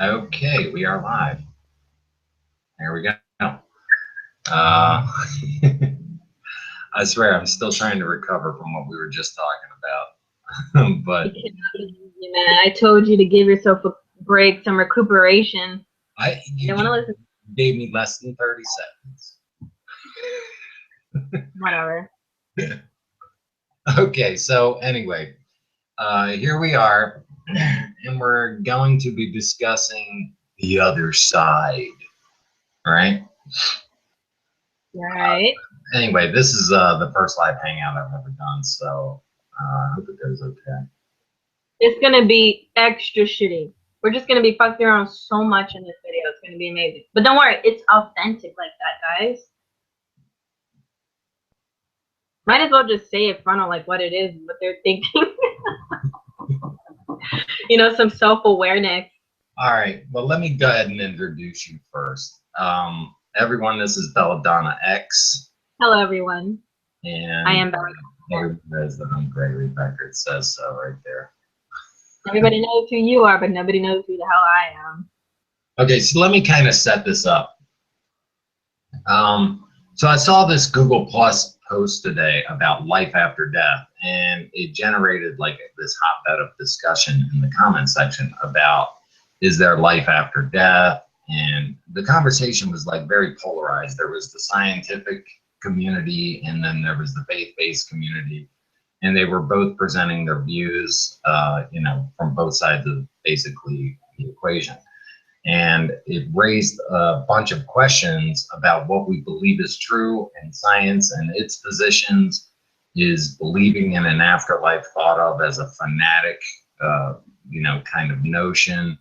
Okay, we are live. There we go. Uh, I swear, I'm still trying to recover from what we were just talking about. You But can't be easy, man. I told you to give yourself a break, some recuperation. You you don't want to listen. gave me less than 30 Whatever. seconds. Okay, so anyway, here we are, and we're going to be discussing the other side, all right? All right. Anyway, this is the first live hangout I've ever done, so I hope it goes okay. It's gonna be extra shitty. We're just gonna be fucking around so much in this video. It's gonna be amazing. But don't worry, it's authentic like that, guys. Might as well just say it front on like what it is, what they're thinking. Some self-awareness. All right. Well, let me go ahead and introduce you first. Everyone, this is Belladonna X, Hello, everyone. I and am Bella. everyone knows that I'm Gregory Becker. It says so right there. Everybody knows who you are, but nobody knows who the hell I am. Okay, so let me kind of set this up. So I saw this Google Plus post today about life after death, and it generated like this hotbed of discussion in the comment section about is there life after death? And the conversation was like very polarized. There was the scientific community, and then there was the faith-based community, and they were both presenting their views, from both sides of basically the equation. And it raised a bunch of questions about what we believe is true in science and its positions. Is believing in an afterlife thought of as a fanatic, kind of notion?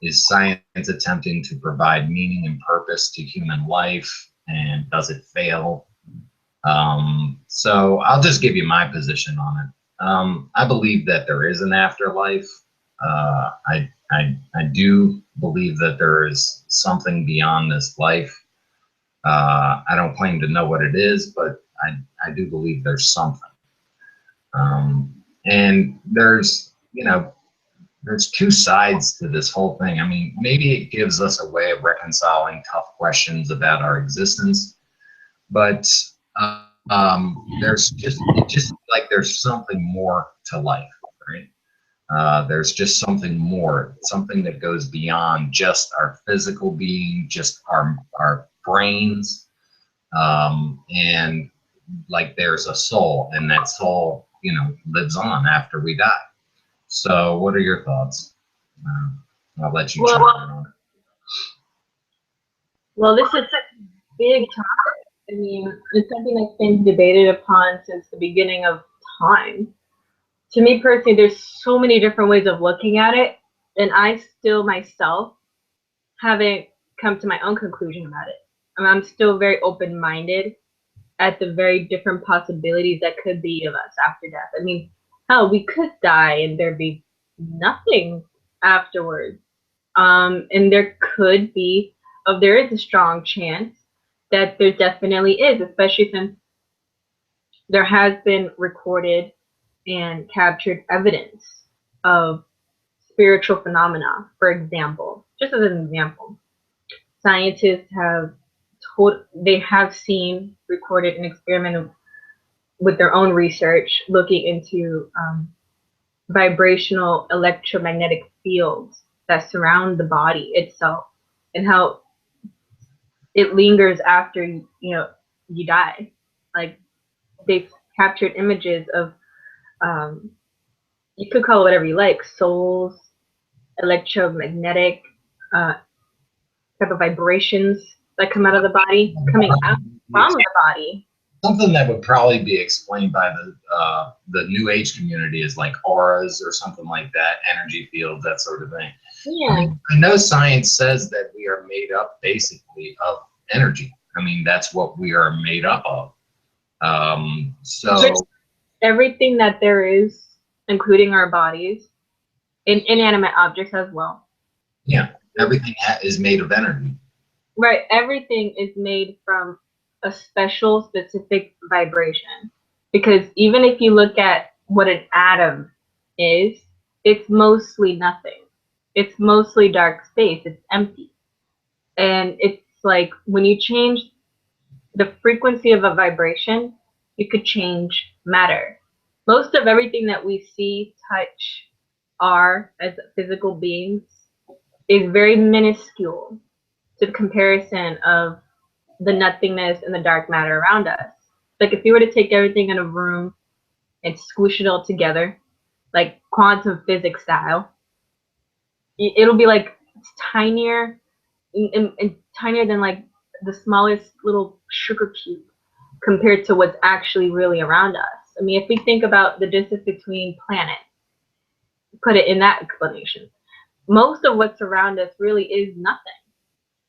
Is science attempting to provide meaning and purpose to human life, and does it fail? So I'll just give you my position on it. I believe that there is an afterlife. I do believe that there is something beyond this life. I don't claim to know what it is, but I do believe there's something. And there's two sides to this whole thing. I mean, maybe it gives us a way of reconciling tough questions about our existence, but it's just like there's something more to life, right? There's just something more, something that goes beyond just our physical being, just our brains, and like there's a soul, and that soul, lives on after we die. So, what are your thoughts? I'll let you chime Well, in on it. well, this is a big topic. I mean, it's something that's been debated upon since the beginning of time. To me personally, there's so many different ways of looking at it, and I still myself haven't come to my own conclusion about it. I mean, I'm still very open-minded at the very different possibilities that could be of us after death. I mean, hell, we could die and there be nothing afterwards. And there could be, there is a strong chance that there definitely is, especially since there has been recorded and captured evidence of spiritual phenomena, for example. Just as an example, scientists have they have seen, recorded, and experimented with their own research looking into vibrational electromagnetic fields that surround the body itself and how it lingers after you die. Like they've captured images of you could call it whatever you like, souls, electromagnetic uh, type of vibrations that come out of the body, coming out from the body. Something that would probably be explained by the New Age community is like auras or something like that, energy fields, that sort of thing. I Yeah. mean, I know science says that we are made up basically of energy. I mean, that's what we are made up of. So Just everything that there is, including our bodies, and inanimate objects as well. yeah, everything is made of energy. Right, everything is made from a special, specific vibration. Because even if you look at what an atom is, it's mostly nothing. It's mostly dark space. It's empty. And it's like when you change the frequency of a vibration, you could change matter. Most of everything that we see, touch, are as physical beings is very minuscule to the comparison of the nothingness and the dark matter around us. Like if you were to take everything in a room and squish it all together, like quantum physics style, it'll be like tinier and tinier than like the smallest little sugar cube compared to what's actually really around us. I mean, if we think about the distance between planets, put it in that explanation, most of what's around us really is nothing.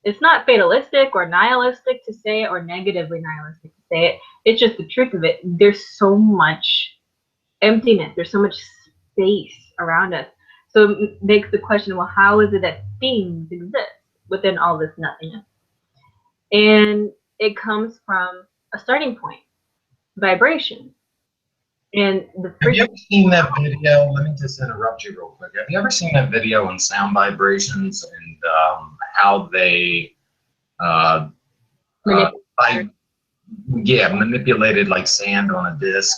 It's not fatalistic or nihilistic to say it or negatively nihilistic to say it. It's just the truth of it. There's so much emptiness. There's so much space around us. So it makes the question, well, how is it that things exist within all this nothingness? And it comes from a starting point, vibration. And the Have you ever seen that video? Let me just interrupt you real quick. Have you ever seen that video on sound vibrations and how they manipulated like sand on a disc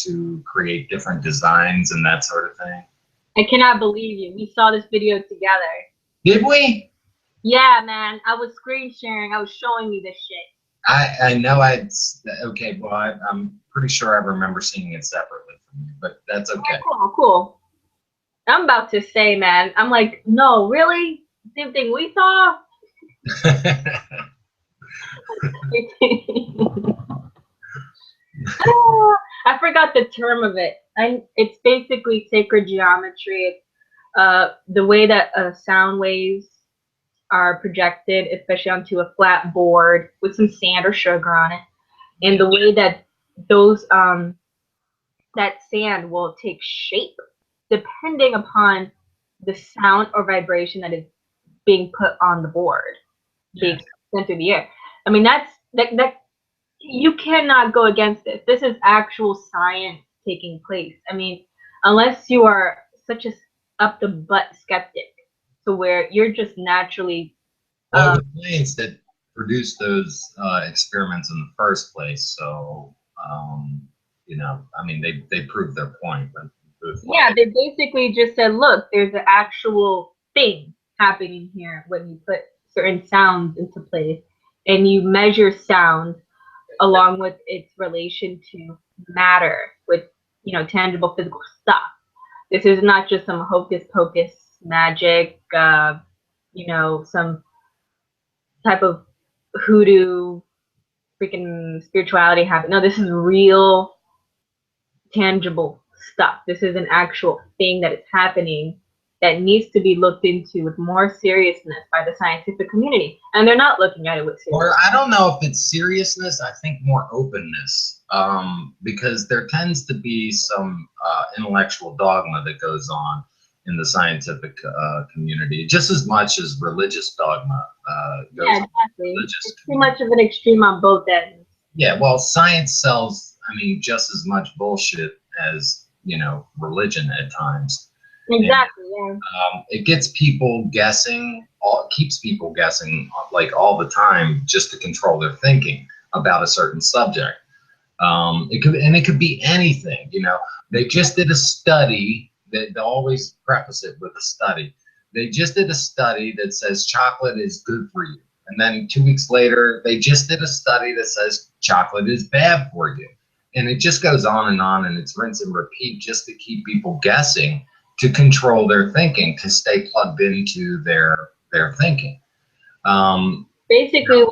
to create different designs and that sort of thing? I cannot believe you. We saw this video together. Did we? Yeah, man. I was screen sharing. I was showing you this shit. I know okay, well, I'm pretty sure I remember seeing it separately from you, but that's okay. Yeah, cool. I'm about to say, man, I'm like, no, really? Same thing we saw? I forgot the term of it. It's basically sacred geometry. The way that sound waves are projected, especially onto a flat board with some sand or sugar on it, and the way that those that sand will take shape depending upon the sound or vibration that is being put on the board, being sent through the air. I mean, that you cannot go against this. This is actual science taking place. I mean, unless you are such a up the butt skeptic, to where you're just naturally. Well, the science that produced those experiments in the first place, so you know, I mean, they proved their point. But yeah, they basically just said, look, there's an actual thing happening here when you put certain sounds into place, and you measure sound along with its relation to matter, with tangible physical stuff. This is not just some hocus pocus magic, some type of hoodoo freaking spirituality happen. No, this is real tangible stuff. This is an actual thing that is happening that needs to be looked into with more seriousness by the scientific community. And they're not looking at it with seriousness. Or I don't know if it's seriousness, I think more openness. Because there tends to be some intellectual dogma that goes on in the scientific community, just as much as religious dogma goes on. Exactly. It's too much of an extreme on both ends. Yeah, well, science sells, I mean, just as much bullshit as, religion at times. Exactly, and, it gets people guessing, keeps people guessing like all the time just to control their thinking about a certain subject. It could be anything, They just did a study, they always preface it with a study. They just did a study that says chocolate is good for you. And then 2 weeks later, they just did a study that says chocolate is bad for you. And it just goes on, and it's rinse and repeat just to keep people guessing, to control their thinking, to stay plugged into their thinking. Basically,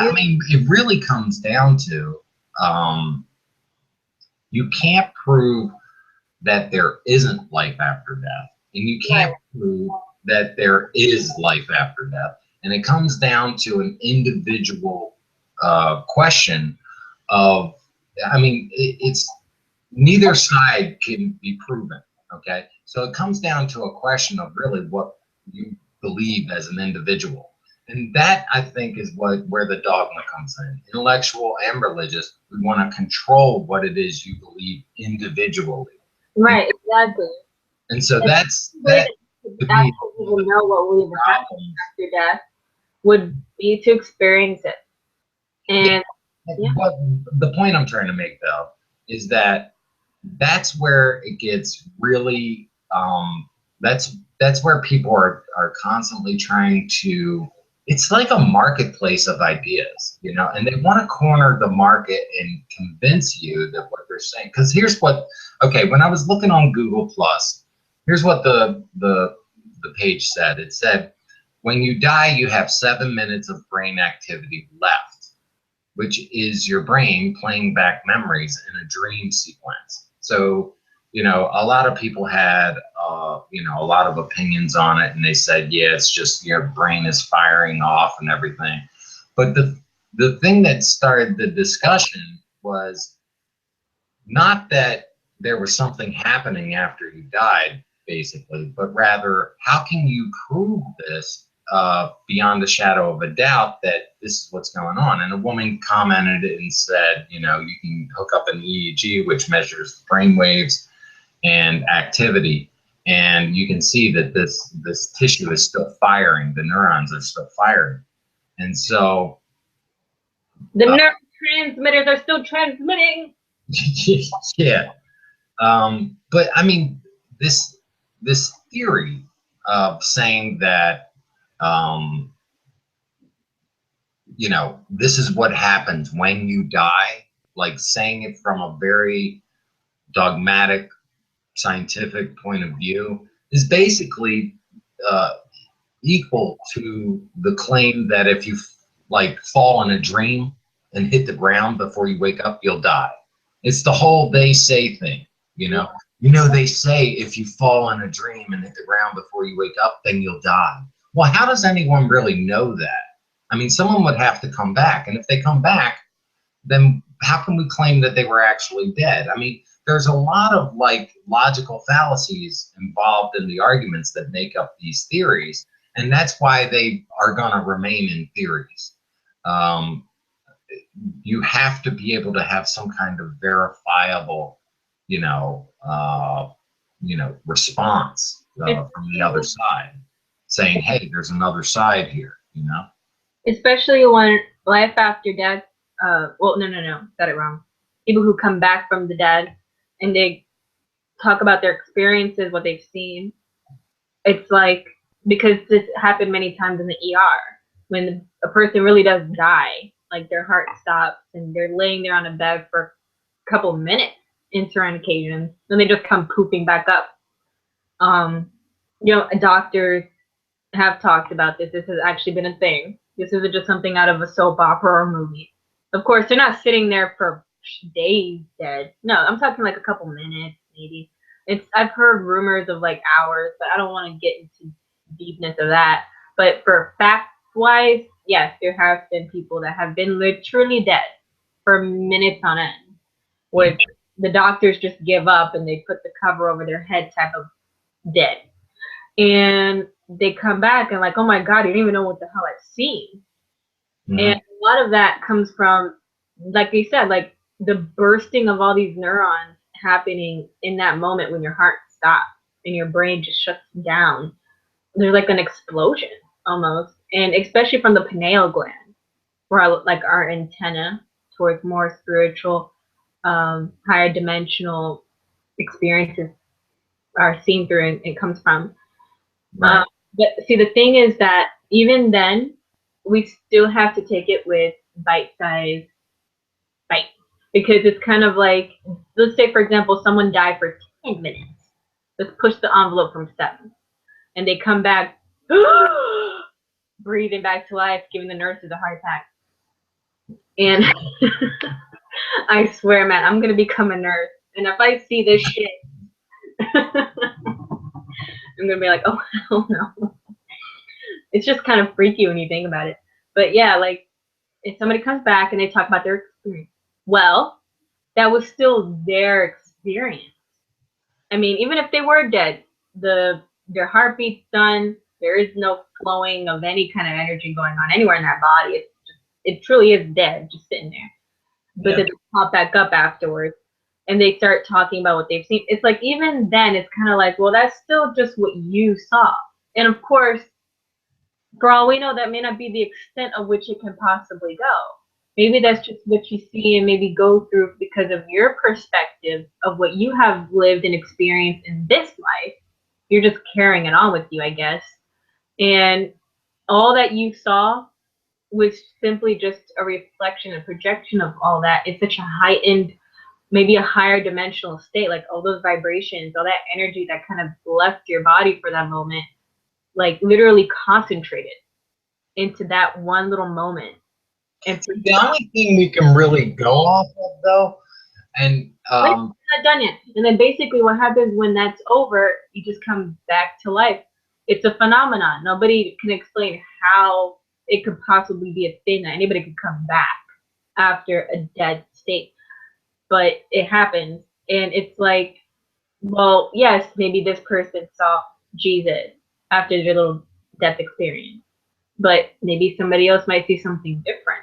I mean, it really comes down to, you can't prove that there isn't life after death, and you can't prove that there is life after death. And it comes down to an individual question of, I mean, it's neither side can be proven, okay? So it comes down to a question of really what you believe as an individual. And that, I think, is where the dogma comes in. Intellectual and religious, we want to control what it is you believe individually. Right, exactly. And so that's that. to actually even know what would even happen after death would be to experience it. And yeah. What the point I'm trying to make though is that that's where it gets really that's where people are constantly trying to, it's like a marketplace of ideas, you know, and they want to corner the market and convince you that what they're saying. Because here's what, okay, when I was looking on Google Plus, here's what the page said. It said, when you die, you have 7 minutes of brain activity left, which is your brain playing back memories in a dream sequence. So, you know, a lot of people had, you know, a lot of opinions on it, and they said, yeah, it's just your brain is firing off and everything. But the thing that started the discussion was not that there was something happening after you died, basically, but rather, how can you prove this beyond a shadow of a doubt that this is what's going on? And a woman commented and said, you know, you can hook up an EEG, which measures brain waves and activity, and you can see that this tissue is still firing. The neurons are still firing, and so the neurotransmitters are still transmitting. yeah. But I mean, this theory of saying that, you know, this is what happens when you die, like saying it from a very dogmatic scientific point of view, is basically equal to the claim that if you like fall in a dream and hit the ground before you wake up, you'll die. It's the whole they say thing, you know. You know, they say if you fall in a dream and hit the ground before you wake up, then you'll die. Well, how does anyone really know that? I mean, someone would have to come back, and if they come back, then how can we claim that they were actually dead? I mean, there's a lot of like logical fallacies involved in the arguments that make up these theories, and that's why they are going to remain in theories. You have to be able to have some kind of verifiable, you know, response from the other side, saying, "Hey, there's another side here," you know. Especially when life after death. Well, no, got it wrong. People who come back from the dead and they talk about their experiences, what they've seen. It's like, because this happened many times in the ER, when a person really does die, like their heart stops and they're laying there on a bed for a couple minutes in certain occasions, then they just come pooping back up. You know, doctors have talked about this. This has actually been a thing. This isn't just something out of a soap opera or movie. Of course, they're not sitting there for days dead. No, I'm talking like a couple minutes, maybe. I've heard rumors of like hours, but I don't want to get into deepness of that. But for fact-wise, yes, there have been people that have been literally dead for minutes on end, where the doctors just give up and they put the cover over their head type of dead. And they come back and like, oh my God, you didn't even know what the hell I've seen. Mm-hmm. And a lot of that comes from, like they said, like the bursting of all these neurons happening in that moment when your heart stops and your brain just shuts down. There's like an explosion almost, and especially from the pineal gland, where like our antenna towards more spiritual, higher dimensional experiences are seen through, and it comes from. Right. But see, the thing is that even then, we still have to take it with bite-sized bites, because it's kind of like, let's say, for example, someone died for 10 minutes. Let's push the envelope from 7. And they come back, breathing back to life, giving the nurses a heart attack. And I swear, man, I'm going to become a nurse. And if I see this shit, I'm going to be like, oh, hell no. It's just kind of freaky when you think about it. But yeah, like, if somebody comes back and they talk about their experience, well, that was still their experience. I mean, even if they were dead, their heartbeat's done. There is no flowing of any kind of energy going on anywhere in that body. It truly is dead, just sitting there. But then they pop back up afterwards. and they start talking about what they've seen. It's like, even then, it's kind of like, well, that's still just what you saw. And of course, for all we know, that may not be the extent of which it can possibly go. Maybe that's just what you see and maybe go through because of your perspective of what you have lived and experienced in this life. You're just carrying it on with you, I guess. And all that you saw was simply just a reflection, a projection of all that. It's such a heightened, maybe a higher dimensional state, like all those vibrations, all that energy that kind of left your body for that moment, like literally concentrated into that one little moment. And The only thing we can really go off of, though, and not done yet. And then basically what happens when that's over, you just come back to life. It's a phenomenon. Nobody can explain how it could possibly be a thing that anybody could come back after a dead state. But it happens. And it's like, well, yes, maybe this person saw Jesus after their little death experience. But maybe somebody else might see something different.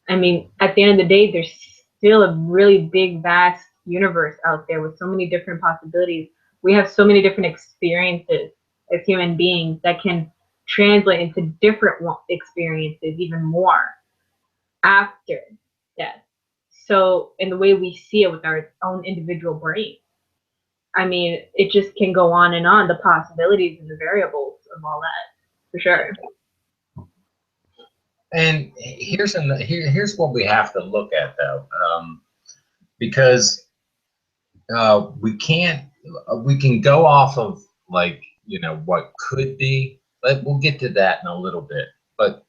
I mean, at the end of the day, there's still a really big, vast universe out there with so many different possibilities. We have so many different experiences as human beings that can translate into different experiences, even more after death. So, in the way we see it with our own individual brain, I mean, it just can go on and on, the possibilities and the variables of all that, for sure. and here's what we have to look at, though, because we can go off of, like, what could be. But we'll get to that in a little bit. But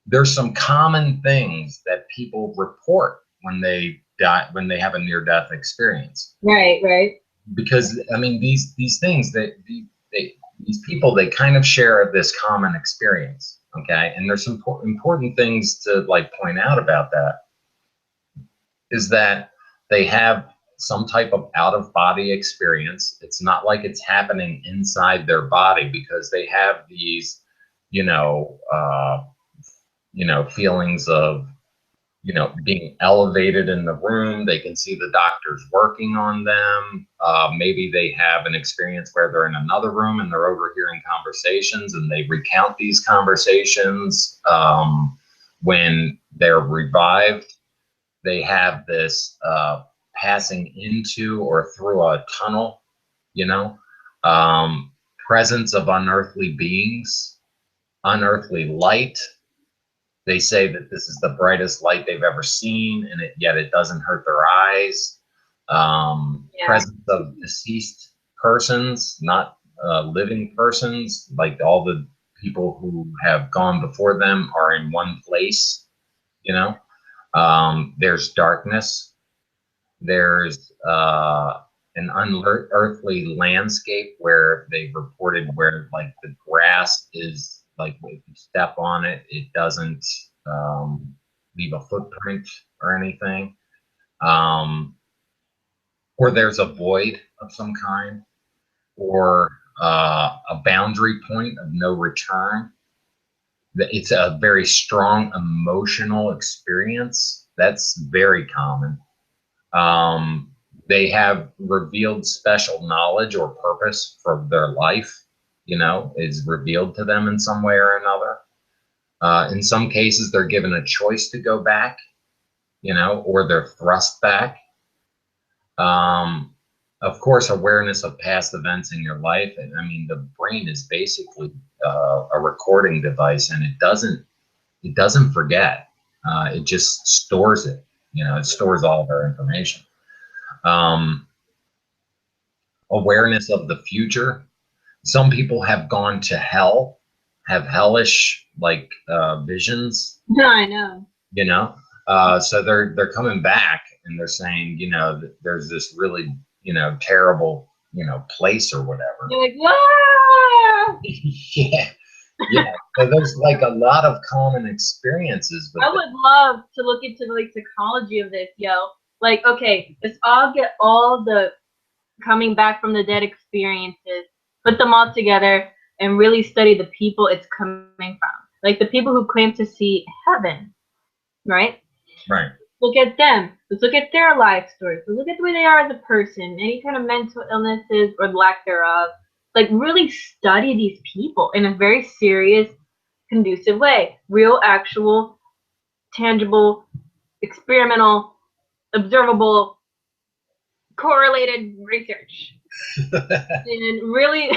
there's some common things that people report when they die, when they have a near-death experience. Right. Because I mean, these things that these people, they kind of share this common experience. Okay, and there's some important things to, like, point out about that, is that they have some type of out-of-body experience. It's not like it's happening inside their body, because they have these, feelings of, being elevated in the room. They can see the doctors working on them. Maybe they have an experience where they're in another room and they're overhearing conversations, and they recount these conversations when they're revived. They have this passing into or through a tunnel, presence of unearthly beings, unearthly light. They say that this is the brightest light they've ever seen, and yet it doesn't hurt their eyes. Presence of deceased persons, not living persons, like all the people who have gone before them are in one place. There's darkness. There's an unearthly landscape where they've reported where, like, the grass is, like, if you step on it, it doesn't leave a footprint or anything. Or there's a void of some kind, or a boundary point of no return. It's a very strong emotional experience. That's very common. They have revealed special knowledge or purpose for their life, is revealed to them in some way or another. In some cases, they're given a choice to go back, or they're thrust back. Of course, awareness of past events in your life. And I mean, the brain is basically a recording device, and it doesn't forget. It just stores it. It stores all of our information. Awareness of the future. Some people have gone to hell, have hellish, like, visions. I know. So they're coming back, and they're saying, that there's this really, terrible, place or whatever. You're like, wow! Yeah. So there's, like, a lot of common experiences. I would love to look into the, like, psychology of this, yo. Like, okay, let's all get all the coming back from the dead experiences, put them all together, and really study the people it's coming from. Like the people who claim to see heaven, right? Right. look at them. Let's look at their life stories. Let's look at the way they are as a person, any kind of mental illnesses or lack thereof. Like really study these people in a very serious, conducive way. Real, actual, tangible, experimental, observable, correlated research. And really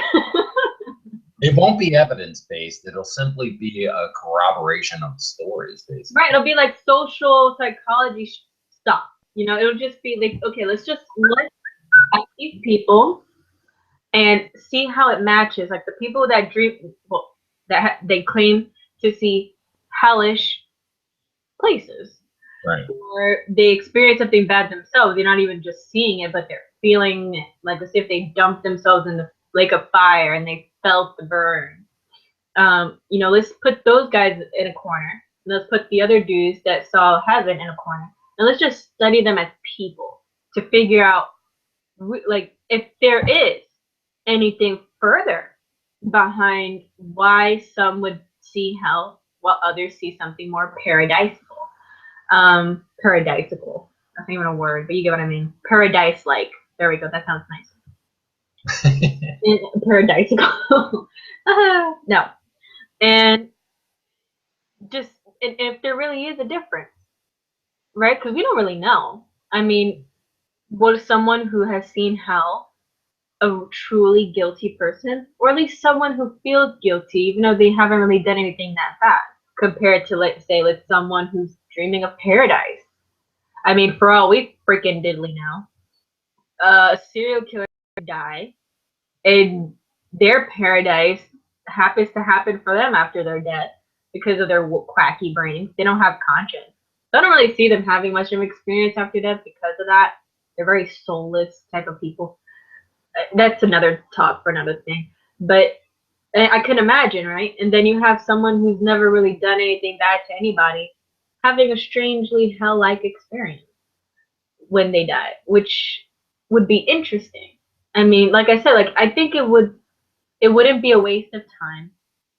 It won't be evidence-based. It'll simply be a corroboration of stories, basically. right, it'll be like social psychology stuff. You know, it'll just be like, okay, let's look at these people and see how it matches. Like the people that dream, well, they claim to see hellish places, Right. or they experience something bad themselves. They're not even just seeing it, but they're feeling it. Like as if they dumped themselves in the lake of fire and they felt the burn. You know, let's put those guys in a corner. Let's put the other dudes that saw heaven in a corner, and let's just study them as people to figure out, like, if there is anything further behind why some would see hell while others see something more paradisical. Paradisical. That's not even a word, but you get what I mean. Paradise-like. There we go. That sounds nice. Paradisical. No. And just, and if there really is a difference, right? Because we don't really know. I mean, was someone who has seen hell a truly guilty person, or at least someone who feels guilty, even though they haven't really done anything that bad, compared to, let's say, like someone who's dreaming of paradise? I mean, for all we freaking diddly know, a serial killer die, and their paradise happens to happen for them after their death because of their quacky brains. They don't have conscience. So I don't really see them having much of an experience after death because of that. They're very soulless type of people. That's another talk for another thing. But I can imagine, right? And then you have someone who's never really done anything bad to anybody having a strangely hell-like experience when they die, which would be interesting. I mean, like I said, like I think it wouldn't be a waste of time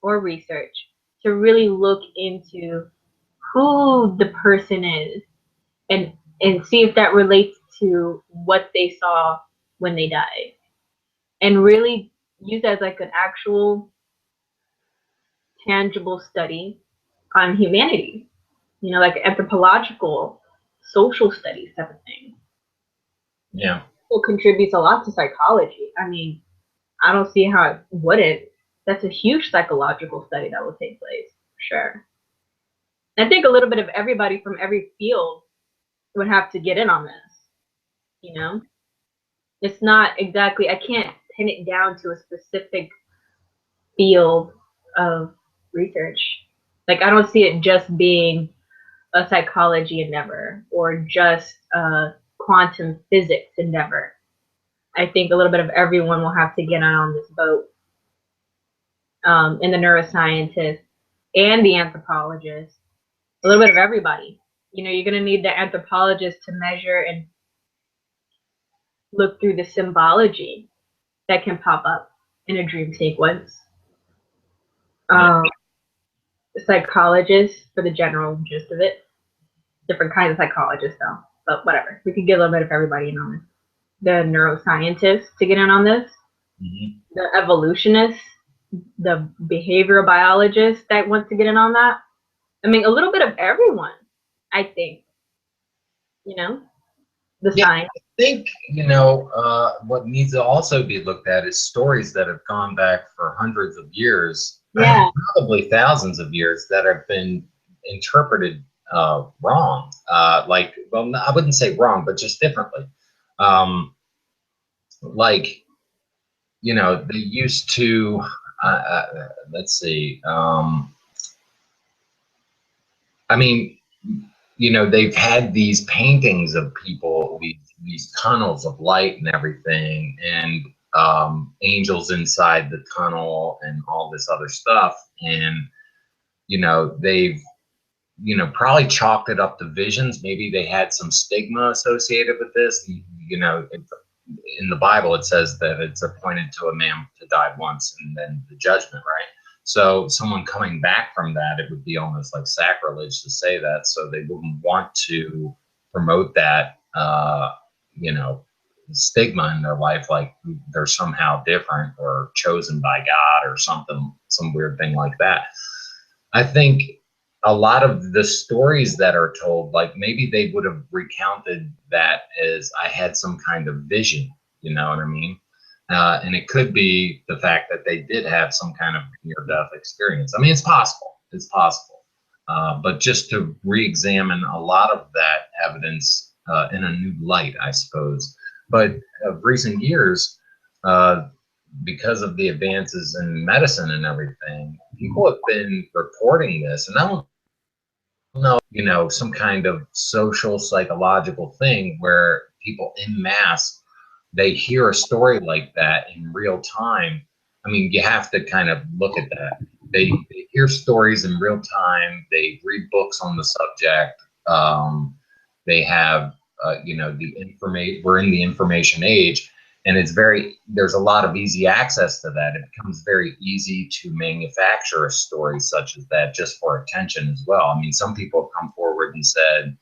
or research to really look into who the person is and see if that relates to what they saw when they died, and really use as like an actual tangible study on humanity, you know, like anthropological social studies type of thing. Yeah. It contributes a lot to psychology. I mean, I don't see how it wouldn't. That's a huge psychological study that will take place, for sure. I think a little bit of everybody from every field would have to get in on this, you know? It's not exactly, I can't pin it down to a specific field of research. Like, I don't see it just being a psychology endeavor or just a quantum physics endeavor. I think a little bit of everyone will have to get on this boat. And the neuroscientists and the anthropologists, a little bit of everybody. You know, you're going to need the anthropologist to measure and look through the symbology that can pop up in a dream sequence. Psychologists for the general gist of it. Different kinds of psychologists, though. But whatever. We could get a little bit of everybody in on this. The neuroscientists to get in on this. Mm-hmm. The evolutionists, the behavioral biologists that want to get in on that. I mean, a little bit of everyone, I think. You know, the science. I think, you know, what needs to also be looked at is stories that have gone back for hundreds of years, probably thousands of years, that have been interpreted wrong. Like, well, I wouldn't say wrong, but just differently. Like, you know, they used to, let's see, I mean, you know, they've had these paintings of people, these tunnels of light and everything, and angels inside the tunnel and all this other stuff. And, you know, they've, you know, probably chalked it up to visions. Maybe they had some stigma associated with this. You know, in the Bible, it says that it's appointed to a man to die once and then the judgment, right? So someone coming back from that, it would be almost like sacrilege to say that. So they wouldn't want to promote that, you know, stigma in their life, like they're somehow different or chosen by God or something, some weird thing like that. I think a lot of the stories that are told, like maybe they would have recounted that as I had some kind of vision, you know what I mean? And it could be the fact that they did have some kind of near-death experience. I mean, it's possible. It's possible. But just to re-examine a lot of that evidence in a new light, I suppose. But of recent years, because of the advances in medicine and everything, people have been reporting this, and I don't know, you know, some kind of social psychological thing where people in mass, they hear a story like that in real time. I mean, you have to kind of look at that. They hear stories in real time. They read books on the subject. They have, you know, the information. We're in the information age, and there's a lot of easy access to that. It becomes very easy to manufacture a story such as that just for attention as well. I mean, some people have come forward and said,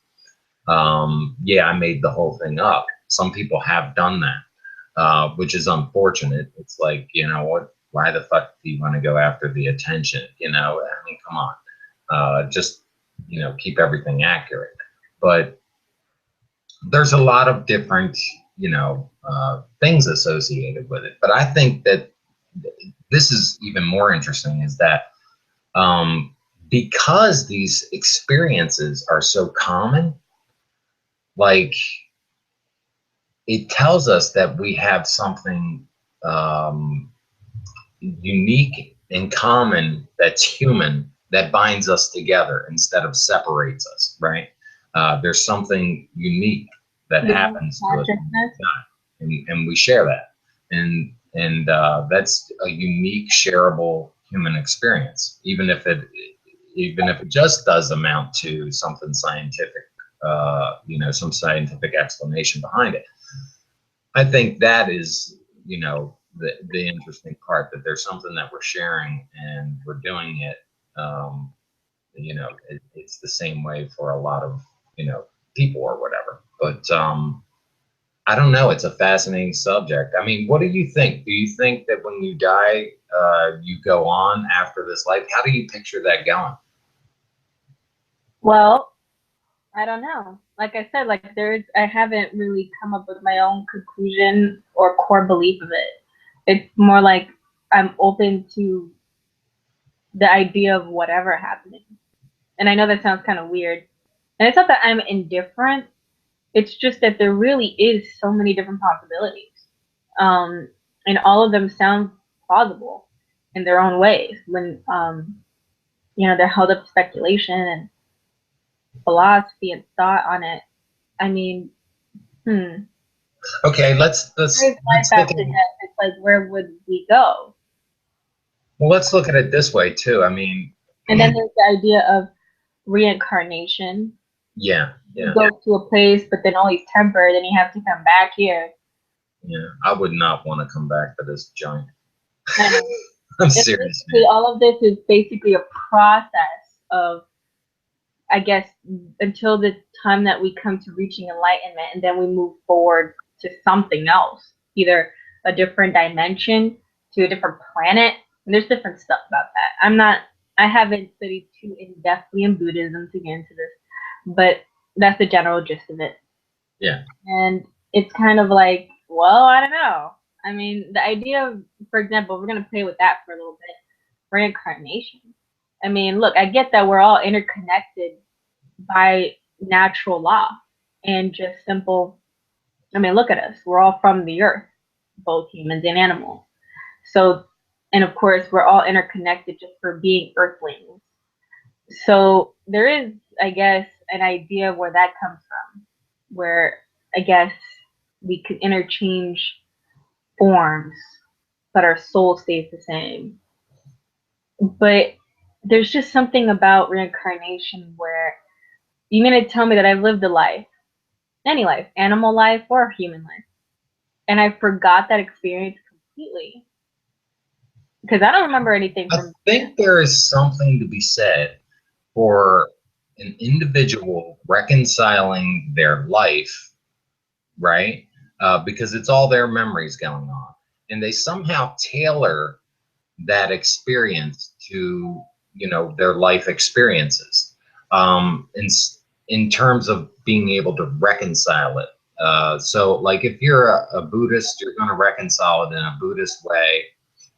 yeah, I made the whole thing up. Some people have done that, which is unfortunate. It's like, you know what, why the fuck do you want to go after the attention? You know, I mean, come on, just, you know, keep everything accurate. But there's a lot of different, you know, things associated with it. But I think that this is even more interesting is that because these experiences are so common, like it tells us that we have something unique and common that's human that binds us together instead of separates us, right? There's something unique that happens to us, and we share that, and that's a unique, shareable human experience, even if it just does amount to something scientific, you know, some scientific explanation behind it. I think that is, you know, the interesting part, that there's something that we're sharing and we're doing it. You know, it's the same way for a lot of, you know, people or whatever. But I don't know. It's a fascinating subject. I mean, what do you think? Do you think that when you die, you go on after this life? How do you picture that going? Well, I don't know. Like I said, like I haven't really come up with my own conclusion or core belief of it. It's more like I'm open to the idea of whatever happening. And I know that sounds kind of weird. And it's not that I'm indifferent. It's just that there really is so many different possibilities. And all of them sound plausible in their own ways when, you know, they're held up to speculation and philosophy and thought on it. I mean, Okay, let's There's life look after death. It's like, where would we go? well, let's look at it this way too. I mean, And then there's the idea of reincarnation. yeah, You go to a place, but then always temporary. Then you have to come back here. yeah. I would not want to come back to this junk. And I'm serious. all of this is basically a process of, I guess, until the time that we come to reaching enlightenment, and then we move forward to something else, either a different dimension, to a different planet. And there's different stuff about that. I haven't studied too in-depthly in Buddhism to get into this, but that's the general gist of it. Yeah. And it's kind of like, well, I don't know. I mean, the idea of, for example, we're going to play with that for a little bit, reincarnation. I mean, look, I get that we're all interconnected by natural law and just simple. I mean, look at us. We're all from the earth, both humans and animals. So, and of course, we're all interconnected just for being earthlings. So there is, I guess, an idea of where that comes from, where I guess we could interchange forms, but our soul stays the same. But there's just something about reincarnation where you're going to tell me that I've lived a life, any life, animal life or human life, and I forgot that experience completely because I don't remember anything I from. think there is something to be said for an individual reconciling their life, right? Because it's all their memories going on, and they somehow tailor that experience to, you know, their life experiences, in in terms of being able to reconcile it. So like if you're a Buddhist, you're going to reconcile it in a Buddhist way.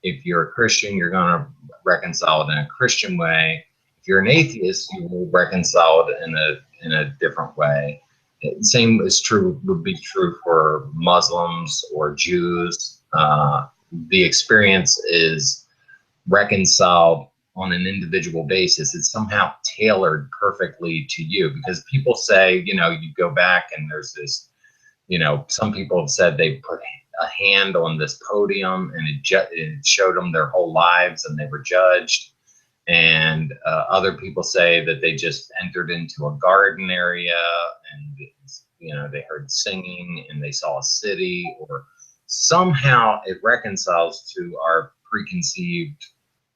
If you're a Christian, you're going to reconcile it in a Christian way. If you're an atheist, you will reconcile it in a different way. Same is true, would be true for Muslims or Jews. The experience is reconciled on an individual basis. It's somehow tailored perfectly to you, because people say, you know, you go back and there's this, you know, some people have said they put a hand on this podium and it showed them their whole lives and they were judged. And other people say that they just entered into a garden area and, you know, they heard singing and they saw a city, or somehow it reconciles to our preconceived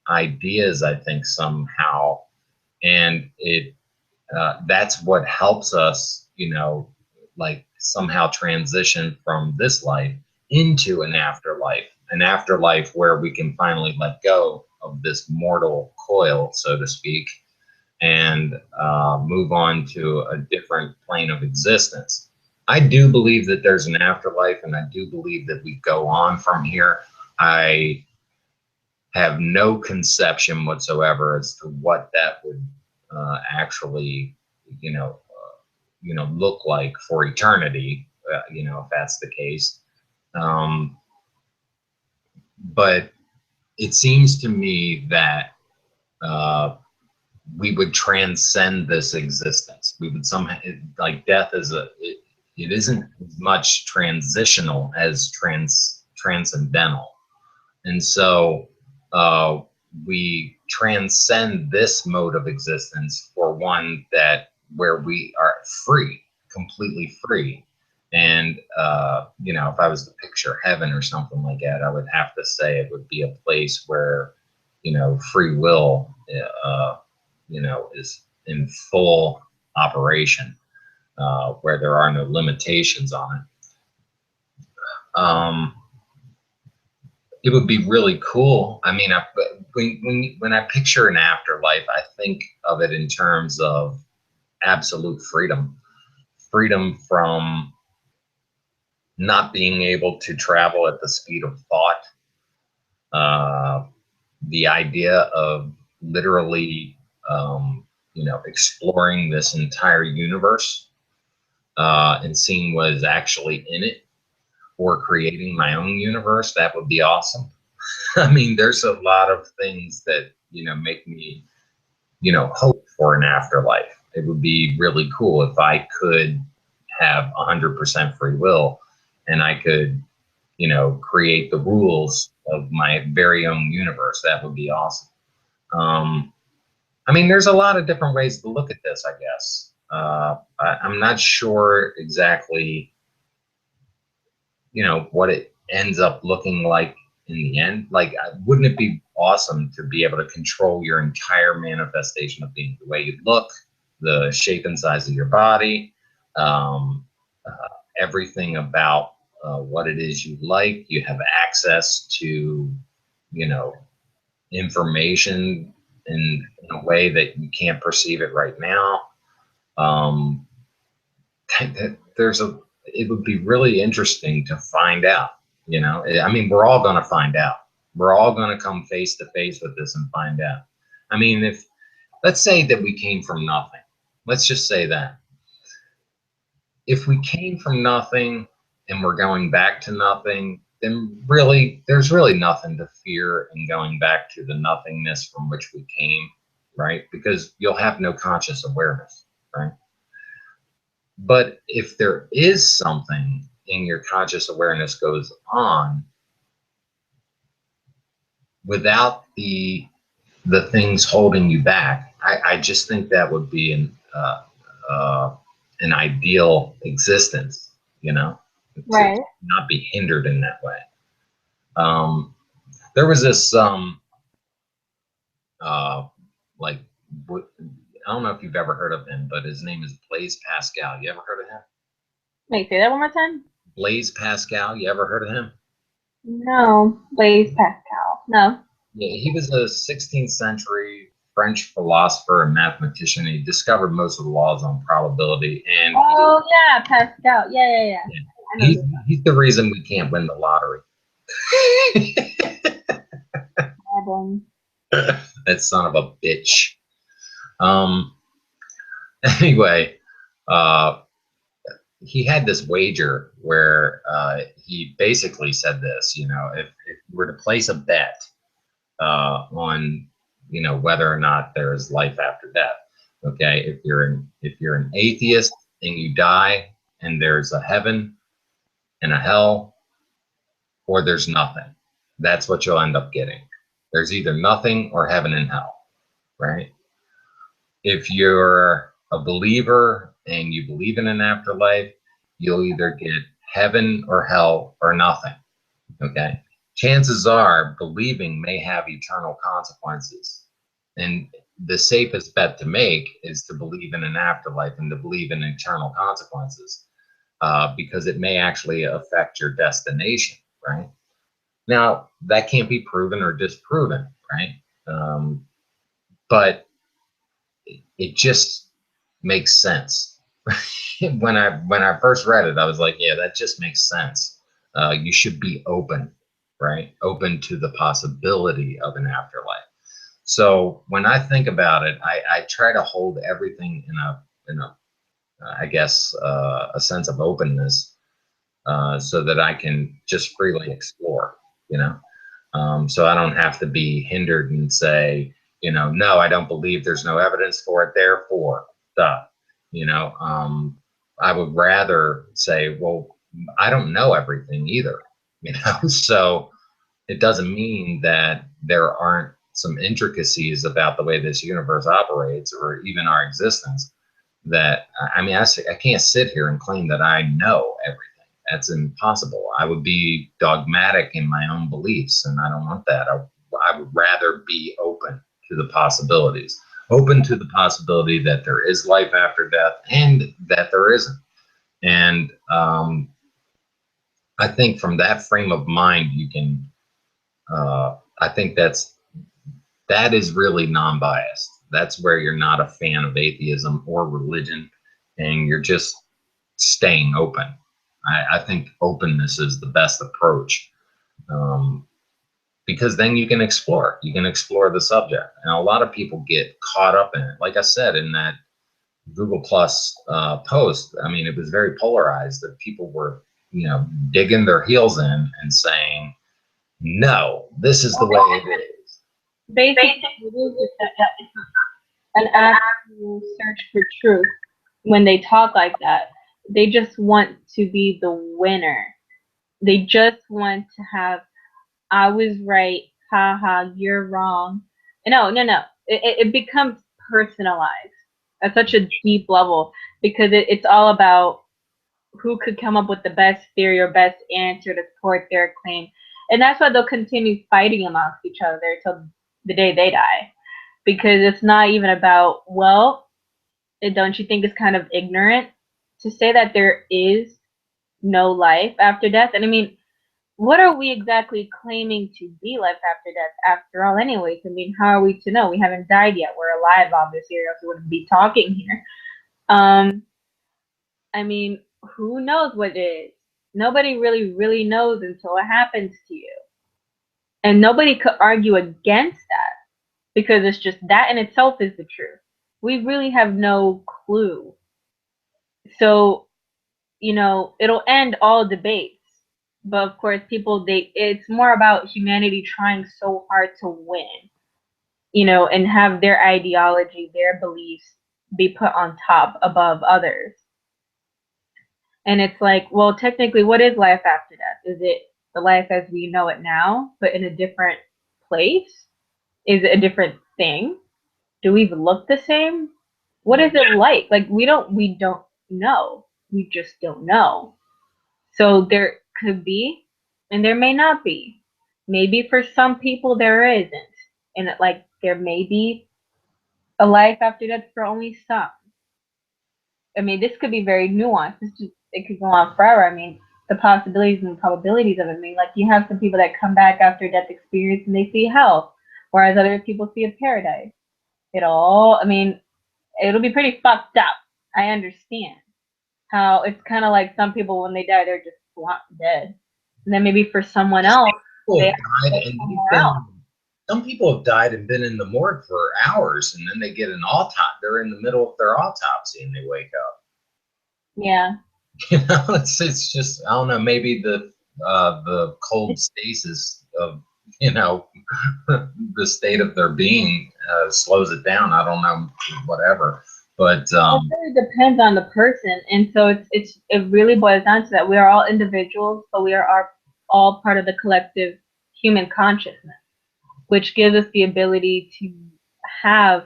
ideas, I think, somehow. And it that's what helps us, you know, like somehow transition from this life into an afterlife where we can finally let go of this mortal coil, so to speak, and move on to a different plane of existence. I do believe that there's an afterlife, and I do believe that we go on from here. I have no conception whatsoever as to what that would actually, you know, look like for eternity. You know, if that's the case. Um, but it seems to me that we would transcend this existence. We would somehow, like death is it isn't as much transitional as transcendental. And so we transcend this mode of existence for one that where we are free, completely free. And you know, if I was to picture heaven or something like that, I would have to say it would be a place where, you know, free will, you know, is in full operation, where there are no limitations on it. It would be really cool. I mean, when I picture an afterlife, I think of it in terms of absolute freedom, freedom from not being able to travel at the speed of thought. The idea of literally, you know, exploring this entire universe and seeing what is actually in it, or creating my own universe. That would be awesome. I mean, there's a lot of things that, you know, make me, you know, hope for an afterlife. It would be really cool if I could have 100% free will and I could, you know, create the rules of my very own universe. That would be awesome. I mean, there's a lot of different ways to look at this, I guess. I'm not sure exactly, you know, what it ends up looking like in the end. Like, wouldn't it be awesome to be able to control your entire manifestation of being, the way you look, the shape and size of your body, um, everything about what it is you like. You have access to, you know, information in a way that you can't perceive it right now. Um, there's a, it would be really interesting to find out, you know. I mean, we're all going to find out. We're all going to come face to face with this and find out. I mean, if, let's say that we came from nothing, let's just say that if we came from nothing and we're going back to nothing, then really there's really nothing to fear in going back to the nothingness from which we came, right? Because you'll have no conscious awareness, right? But if there is something in your conscious awareness goes on without the things holding you back, I just think that would be an ideal existence, you know, to Right. not be hindered in that way. There was this uh, like I don't know if you've ever heard of him, but his name is Blaise Pascal. You ever heard of him? Wait, say that one more time. Blaise Pascal. You ever heard of him? No, Blaise Pascal. No. Yeah, he was a 16th century French philosopher and mathematician. He discovered most of the laws on probability, and Oh yeah, Pascal. Yeah. yeah, I know he's the reason we can't win the lottery. album. That son of a bitch. Um. Anyway, uh, he had this wager where he basically said this. You know, if you were to place a bet on, you know, whether or not there is life after death. Okay, if you're an atheist and you die and there's a heaven and a hell, or there's nothing, that's what you'll end up getting. There's either nothing or heaven and hell, right? If you're a believer and you believe in an afterlife, you'll either get heaven or hell or nothing. Okay. Chances are believing may have eternal consequences. And the safest bet to make is to believe in an afterlife and to believe in eternal consequences, because it may actually affect your destination, right? Now, that can't be proven or disproven, right? But it just makes sense. When I first read it, I was like, yeah, that just makes sense. You should be open, right? Open to the possibility of an afterlife. So when I think about it, I try to hold everything in a I guess a sense of openness, so that I can just freely explore, you know. So I don't have to be hindered and say, you know, no, I don't believe, there's no evidence for it, therefore, duh. You know, I would rather say, well, I don't know everything either, you know. So it doesn't mean that there aren't some intricacies about the way this universe operates or even our existence that, I mean, I can't sit here and claim that I know everything. That's impossible. I would be dogmatic in my own beliefs, and I don't want that. I would rather be open to the possibilities, open to the possibility that there is life after death and that there isn't. And I think from that frame of mind, you can, I think that is really non-biased. That's where you're not a fan of atheism or religion, and you're just staying open. I think openness is the best approach, because then you can explore. You can explore the subject, and a lot of people get caught up in it. Like I said in that Google Plus post, I mean, it was very polarized. That people were, you know, digging their heels in and saying, "No, this is the way it is." Basically, it is just an actual search for truth. When they talk like that, they just want to be the winner. They just want to have, I was right, haha, you're wrong. No. It becomes personalized at such a deep level because it's all about who could come up with the best theory or best answer to support their claim. And that's why they'll continue fighting amongst each other till the day they die. Because it's not even about, well, don't you think it's kind of ignorant to say that there is no life after death? And I mean, what are we exactly claiming to be life after death after all, anyways? I mean, how are we to know? We haven't died yet. We're alive, obviously, or else we wouldn't be talking here. I mean, who knows what it is? Nobody really knows until it happens to you. And nobody could argue against that because it's just that in itself is the truth. We really have no clue. So, you know, it'll end all debates. But of course, it's more about humanity trying so hard to win, you know, and have their ideology, their beliefs be put on top above others. And it's like, well, technically, what is life after death? Is it the life as we know it now, but in a different place? Is it a different thing? Do we even look the same? What is it like? Like we don't know. We just don't know. So there could be, and there may not be. Maybe for some people there isn't, and like there may be A life after death for only some. I mean, this could be very nuanced. It could go on forever. I mean, the possibilities and probabilities of it. I mean, like you have some people that come back after death experience and they see hell, whereas other people see a paradise. I mean, it'll be pretty fucked up. I understand how it's kind of like some people when they die, they're just dead. And then maybe for someone else, People they have have to died go and somewhere else. some people have died and been in the morgue for hours, and then they get an autopsy. They're in the middle of their autopsy and they wake up. Yeah. You know, it's just, I don't know, maybe the cold stasis of, you know, the state of their being slows it down. I don't know, whatever. But It really depends on the person, and so it really boils down to that we are all individuals, but we are all part of the collective human consciousness, which gives us the ability to have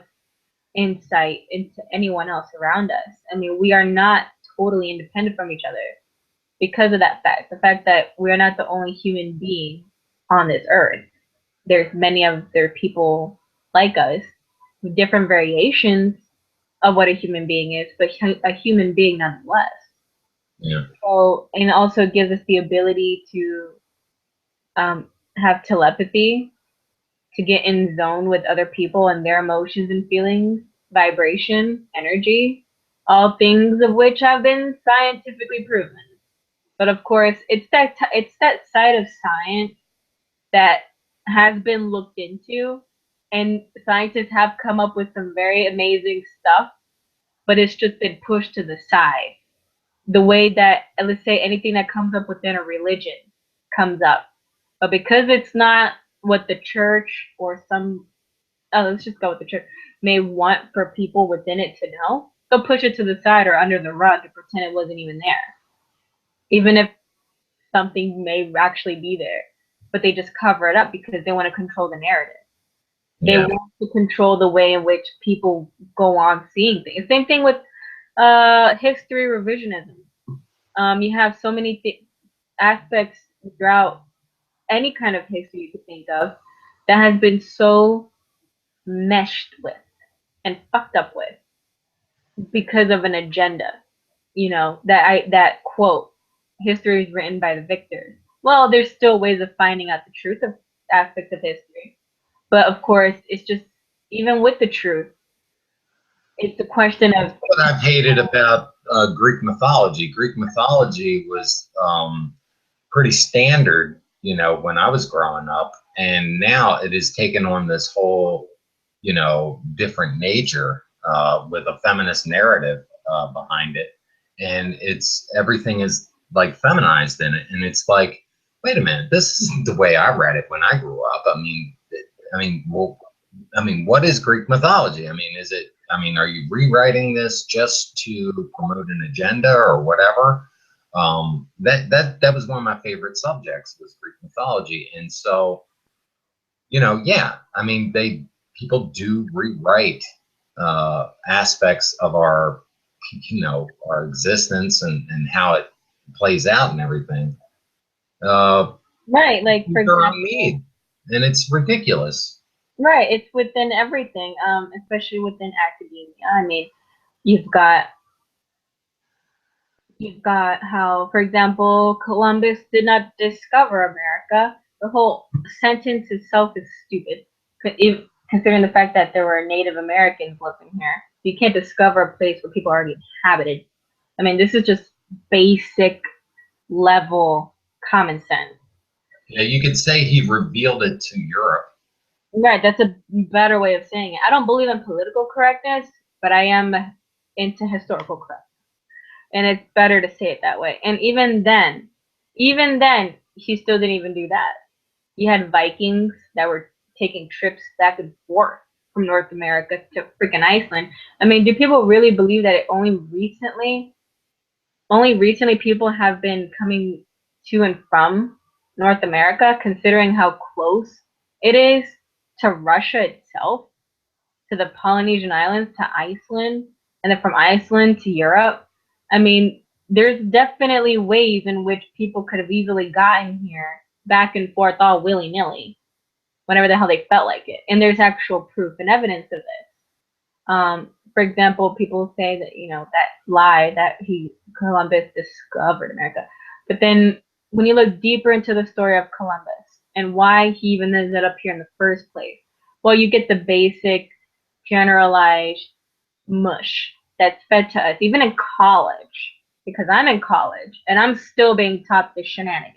insight into anyone else around us. I mean, we are not totally independent from each other because of that fact. The fact that we are not the only human being on this earth. There's many other people like us with different variations of what a human being is, but a human being nonetheless. yeah, So, and it also gives us the ability to have telepathy, to get in zone with other people and their emotions and feelings, vibration, energy, all things of which have been scientifically proven. But of course, it's that side of science that has been looked into, and scientists have come up with some very amazing stuff, but it's just been pushed to the side. The way that, let's say, anything that comes up within a religion comes up, but because it's not what the church or let's just go with the church, may want for people within it to know, they'll push it to the side or under the rug to pretend it wasn't even there, even if something may actually be there, but they just cover it up because they want to control the narrative. They yeah, want to control the way in which people go on seeing things. Same thing with history revisionism. You have so many aspects throughout any kind of history you could think of that has been so meshed with and fucked up with because of an agenda. You know, that quote, history is written by the victors. Well, there's still ways of finding out the truth of aspects of history. But of course, it's just, even with the truth, it's a question of, what I've hated about Greek mythology. Greek mythology was pretty standard, you know, when I was growing up, and now it has taken on this whole, you know, different nature with a feminist narrative behind it, and it's everything is like feminized in it, and it's like, wait a minute, this isn't the way I read it when I grew up. Well, what is Greek mythology? I mean, is it? I mean, are you rewriting this just to promote an agenda or whatever? That was one of my favorite subjects, was Greek mythology, and so, you know, yeah, I mean, people do rewrite aspects of our, you know, our existence and how it plays out and everything. Uh, right, like for their own example, need, and it's ridiculous. right, it's within everything, especially within academia. I mean, you've got you've got how, for example, Columbus did not discover America. The whole sentence itself is stupid, considering the fact that there were Native Americans living here. You can't discover a place where people already inhabited. I mean, this is just basic level common sense. Yeah, you could say he revealed it to Europe. Right, that's a better way of saying it. I don't believe in political correctness, but I am into historical correctness. And it's better to say it that way. And even then, he still didn't even do that. You had Vikings that were taking trips back and forth from North America to freaking Iceland. I mean, do people really believe that only recently people have been coming to and from North America, considering how close it is to Russia itself, to the Polynesian Islands, to Iceland, and then from Iceland to Europe? I mean, there's definitely ways in which people could have easily gotten here back and forth all willy nilly, whenever the hell they felt like it. And there's actual proof and evidence of this. For example, people say that, that lie that Columbus discovered America. But then when you look deeper into the story of Columbus and why he even ended up here in the first place, well, you get the basic generalized mush that's fed to us, even in college, because I'm in college and I'm still being taught the shenanigans.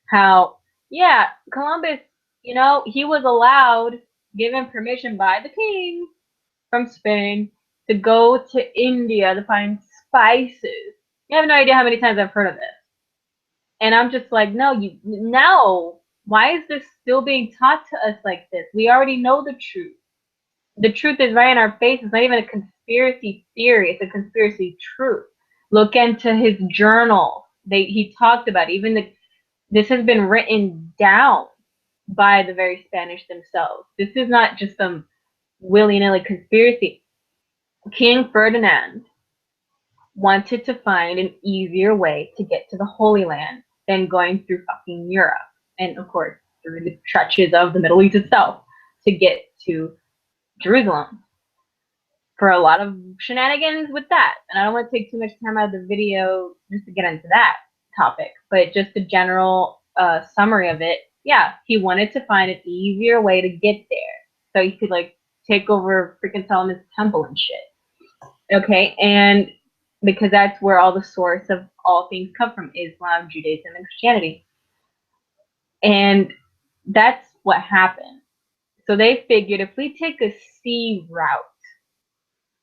How, yeah, Columbus, he was allowed, given permission by the king from Spain to go to India to find spices. You have no idea how many times I've heard of this. And I'm just like, no. Why is this still being taught to us like this? We already know the truth. The truth is right in our face. It's not even a conspiracy theory. It's a conspiracy truth. Look into his journal. He talked about it. This has been written down by the very Spanish themselves. This is not just some willy-nilly conspiracy. King Ferdinand wanted to find an easier way to get to the Holy Land than going through fucking Europe. And of course, through the trenches of the Middle East itself to get to Jerusalem. For a lot of shenanigans with that. And I don't want to take too much time out of the video just to get into that topic, but just a general summary of it. Yeah, he wanted to find an easier way to get there so he could take over freaking Solomon's temple and shit. Okay, and because that's where all the source of all things come from: Islam, Judaism, and Christianity. And that's what happened. So they figured if we take a sea route,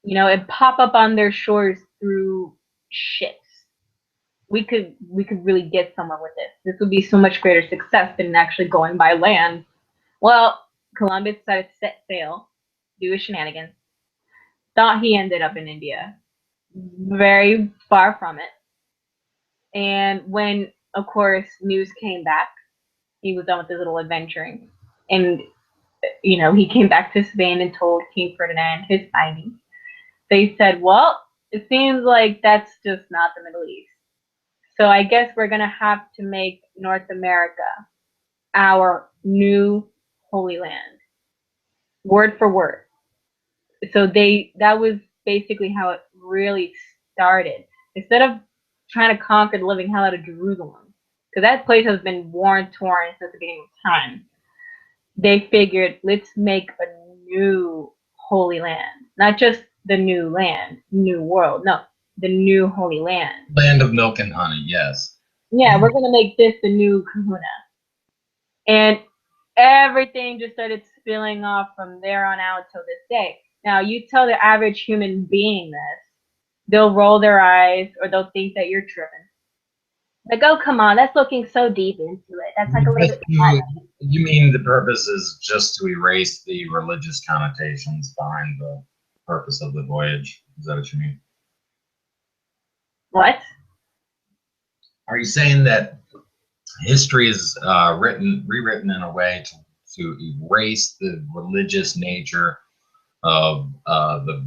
and pop up on their shores through ships, we could really get somewhere with this. This would be so much greater success than actually going by land. Well, Columbus decided to set sail, do his shenanigans. Thought he ended up in India. Very far from it. And when, of course, news came back, he was done with his little adventuring. And, he came back to Spain and told King Ferdinand his findings. They said, well, it seems like that's just not the Middle East. So I guess we're going to have to make North America our new Holy Land. Word for word. So that was basically how it really started. Instead of trying to conquer the living hell out of Jerusalem, because that place has been torn since the beginning of time, they figured, let's make a new Holy Land. Not just the new land, new world. No, the new Holy Land. Land of milk and honey, yes. Yeah, we're going to make this the new kahuna. And everything just started spilling off from there on out till this day. Now, you tell the average human being this, they'll roll their eyes or they'll think that you're tripping. Like, oh, come on, that's looking so deep into it. That's like a little bit. You mean the purpose is just to erase the religious connotations behind the purpose of the voyage? Is that what you mean? What? Are you saying that history is rewritten in a way to erase the religious nature of the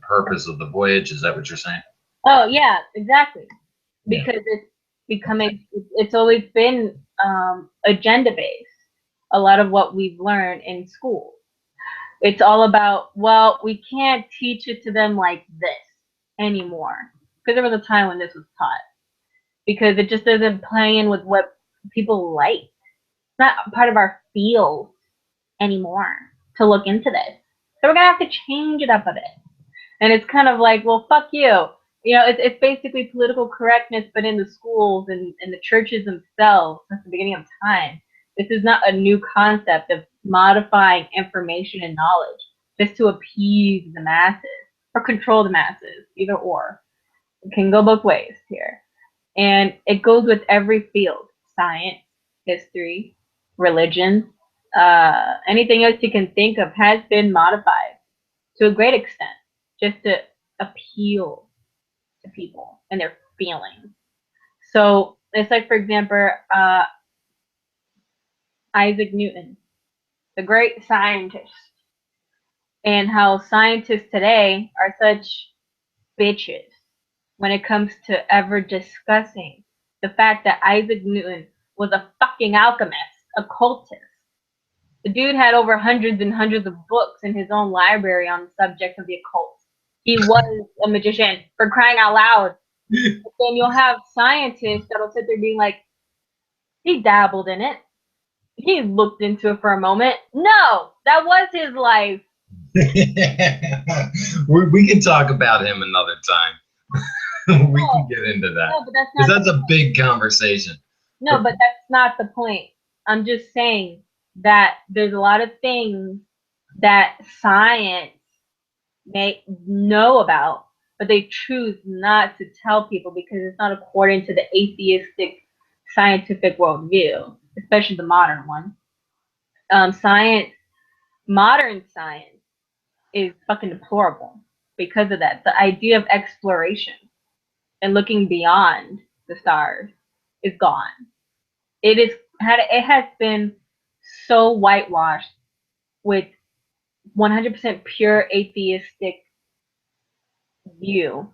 purpose of the voyage? Is that what you're saying? Oh yeah, exactly. Because it's always been agenda based. A lot of what we've learned in school, it's all about, well, we can't teach it to them like this anymore, because there was a time when this was taught, because it just doesn't play in with what people like. It's not part of our field anymore to look into this. So we're gonna have to change it up a bit. And it's kind of like, well, fuck you. It's basically political correctness, but in the schools and in the churches themselves since the beginning of time. This is not a new concept of modifying information and knowledge just to appease the masses or control the masses, either or. It can go both ways here. And it goes with every field: science, history, religion, anything else you can think of has been modified to a great extent just to appeal to people and their feelings. So it's like, for example, Isaac Newton, the great scientist, and how scientists today are such bitches when it comes to ever discussing the fact that Isaac Newton was a fucking alchemist, occultist. The dude had over hundreds and hundreds of books in his own library on the subject of the occult. He was a magician, for crying out loud. But then you'll have scientists that'll sit there being like, he dabbled in it. He looked into it for a moment. No, that was his life. We can talk about him another time. We can get into that. No, but that's Because not that's a big conversation. No, but that's not the point. I'm just saying that there's a lot of things that science may know about, but they choose not to tell people because it's not according to the atheistic scientific worldview, especially the modern one. Modern science is fucking deplorable because of that. The idea of exploration and looking beyond the stars is gone. It has been so whitewashed with 100% pure atheistic view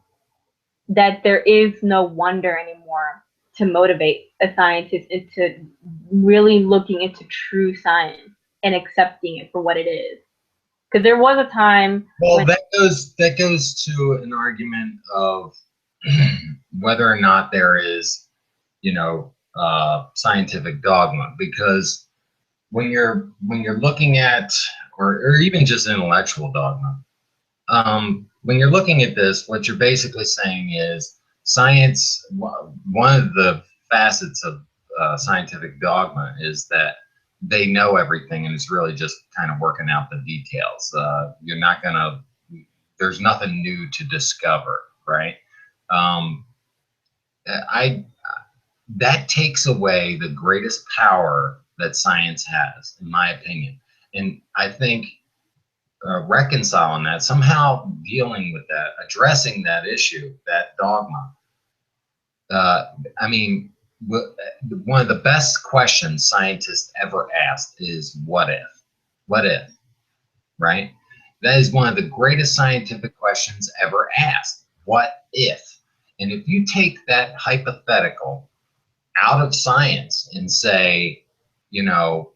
that there is no wonder anymore to motivate a scientist into really looking into true science and accepting it for what it is. Because there was a time. Well, that goes to an argument of whether or not there is, scientific dogma. Because when you're looking at, or even just intellectual dogma, when you're looking at this, what you're basically saying is science. One of the facets of scientific dogma is that they know everything, and it's really just kind of working out the details. You're not gonna. There's nothing new to discover, right? That takes away the greatest power that science has, in my opinion. And I think reconciling that, somehow dealing with that, addressing that issue, that dogma. One of the best questions scientists ever asked is, what if? What if? Right? That is one of the greatest scientific questions ever asked. What if? And if you take that hypothetical out of science and say,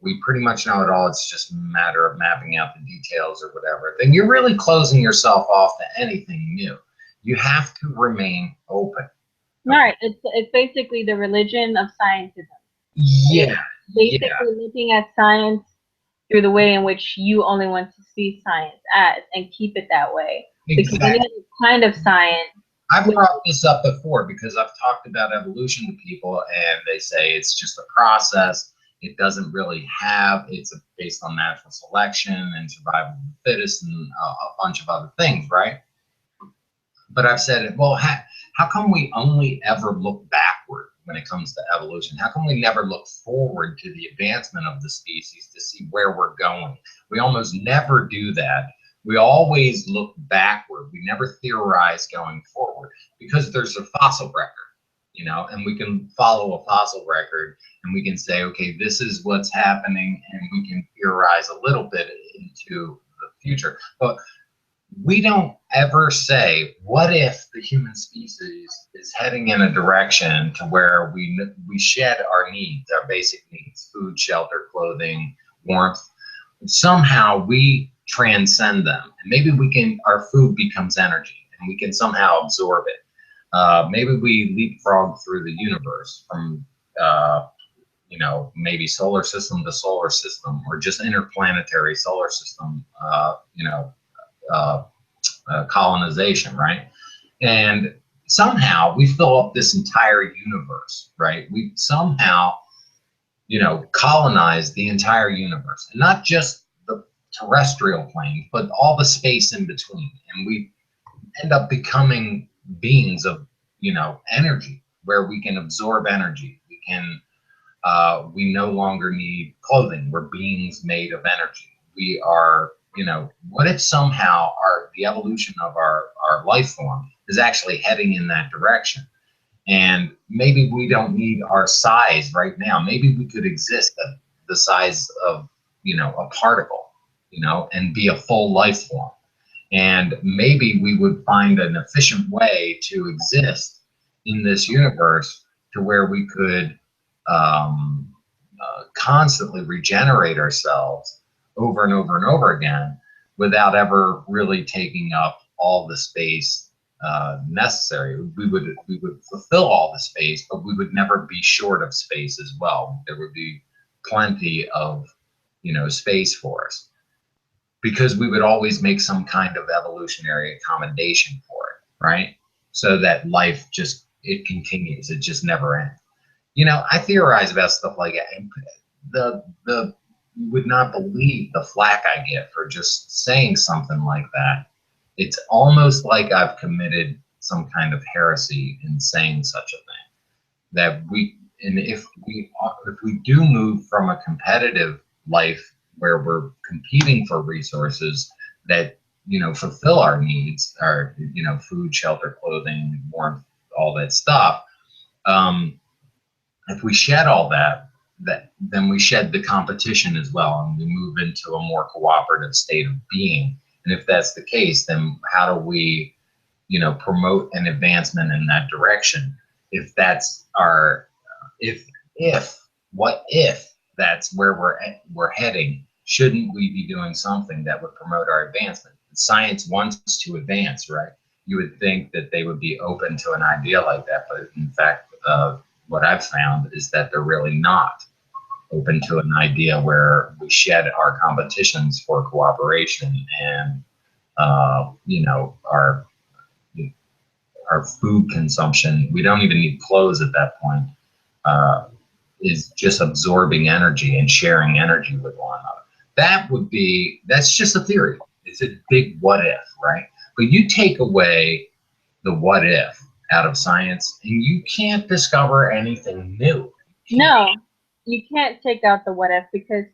we pretty much know it all, it's just a matter of mapping out the details or whatever, then you're really closing yourself off to anything new. You have to remain open. Right. It's basically the religion of scientism. Yeah. It's basically looking at science through the way in which you only want to see science as, and keep it that way. Exactly. Because any other kind of science. I've brought this up before because I've talked about evolution to people, and they say it's just a process. It doesn't really it's based on natural selection and survival of the fittest and a bunch of other things, right? But I've said, well, how come we only ever look backward when it comes to evolution? How come we never look forward to the advancement of the species to see where we're going? We almost never do that. We always look backward. We never theorize going forward because there's a fossil record, and we can follow a fossil record and we can say, okay, this is what's happening, and we can theorize a little bit into the future. But we don't ever say, what if the human species is heading in a direction to where we shed our needs, our basic needs, food, shelter, clothing, warmth. Somehow we transcend them, and maybe our food becomes energy and we can somehow absorb it. Maybe we leapfrog through the universe from maybe solar system to solar system, or just interplanetary solar system, colonization, right? And somehow we fill up this entire universe, right? We somehow, colonize the entire universe, and not just the terrestrial plane, but all the space in between. And we end up becoming beings of, energy, where we can absorb energy. We no longer need clothing. We're beings made of energy. We are, what if somehow the evolution of our life form is actually heading in that direction? And maybe we don't need our size right now. Maybe we could exist at the size of, a particle, and be a full life form. And maybe we would find an efficient way to exist in this universe to where we could constantly regenerate ourselves over and over and over again without ever really taking up all the space necessary. We would fulfill all the space, but we would never be short of space as well. There would be plenty of, space for us, because we would always make some kind of evolutionary accommodation for it, right? So that life just, it continues, it just never ends. I theorize about stuff like the you would not believe the flack I get for just saying something like that. It's almost like I've committed some kind of heresy in saying such a thing. If we do move from a competitive life where we're competing for resources that fulfill our needs, our food, shelter, clothing, warmth, all that stuff. If we shed all that, then we shed the competition as well, and we move into a more cooperative state of being. And if that's the case, then how do we, promote an advancement in that direction? If that's our, what if that's where we're heading? Shouldn't we be doing something that would promote our advancement? Science wants to advance, right? You would think that they would be open to an idea like that, but in fact, what I've found is that they're really not open to an idea where we shed our competitions for cooperation, and our food consumption. We don't even need clothes at that point. Is just absorbing energy and sharing energy with one another. That's just a theory. It's a big what if, right? But you take away the what if out of science, and you can't discover anything new. No, you can't take out the what if, because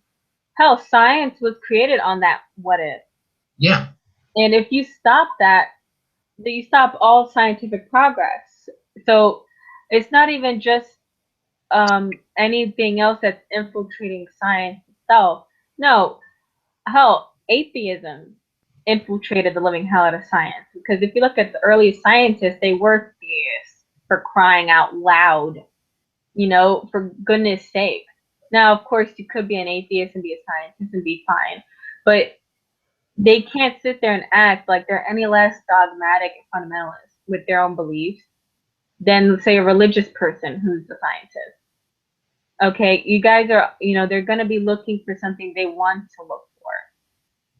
hell, science was created on that what if. Yeah. And if you stop that, then you stop all scientific progress. So it's not even just anything else that's infiltrating science itself. No, hell, atheism infiltrated the living hell out of science. Because if you look at the early scientists, they were theists, for crying out loud, for goodness sake. Now, of course, you could be an atheist and be a scientist and be fine, but they can't sit there and act like they're any less dogmatic and fundamentalist with their own beliefs than, say, a religious person who's a scientist. Okay, you guys are, they're going to be looking for something they want to look for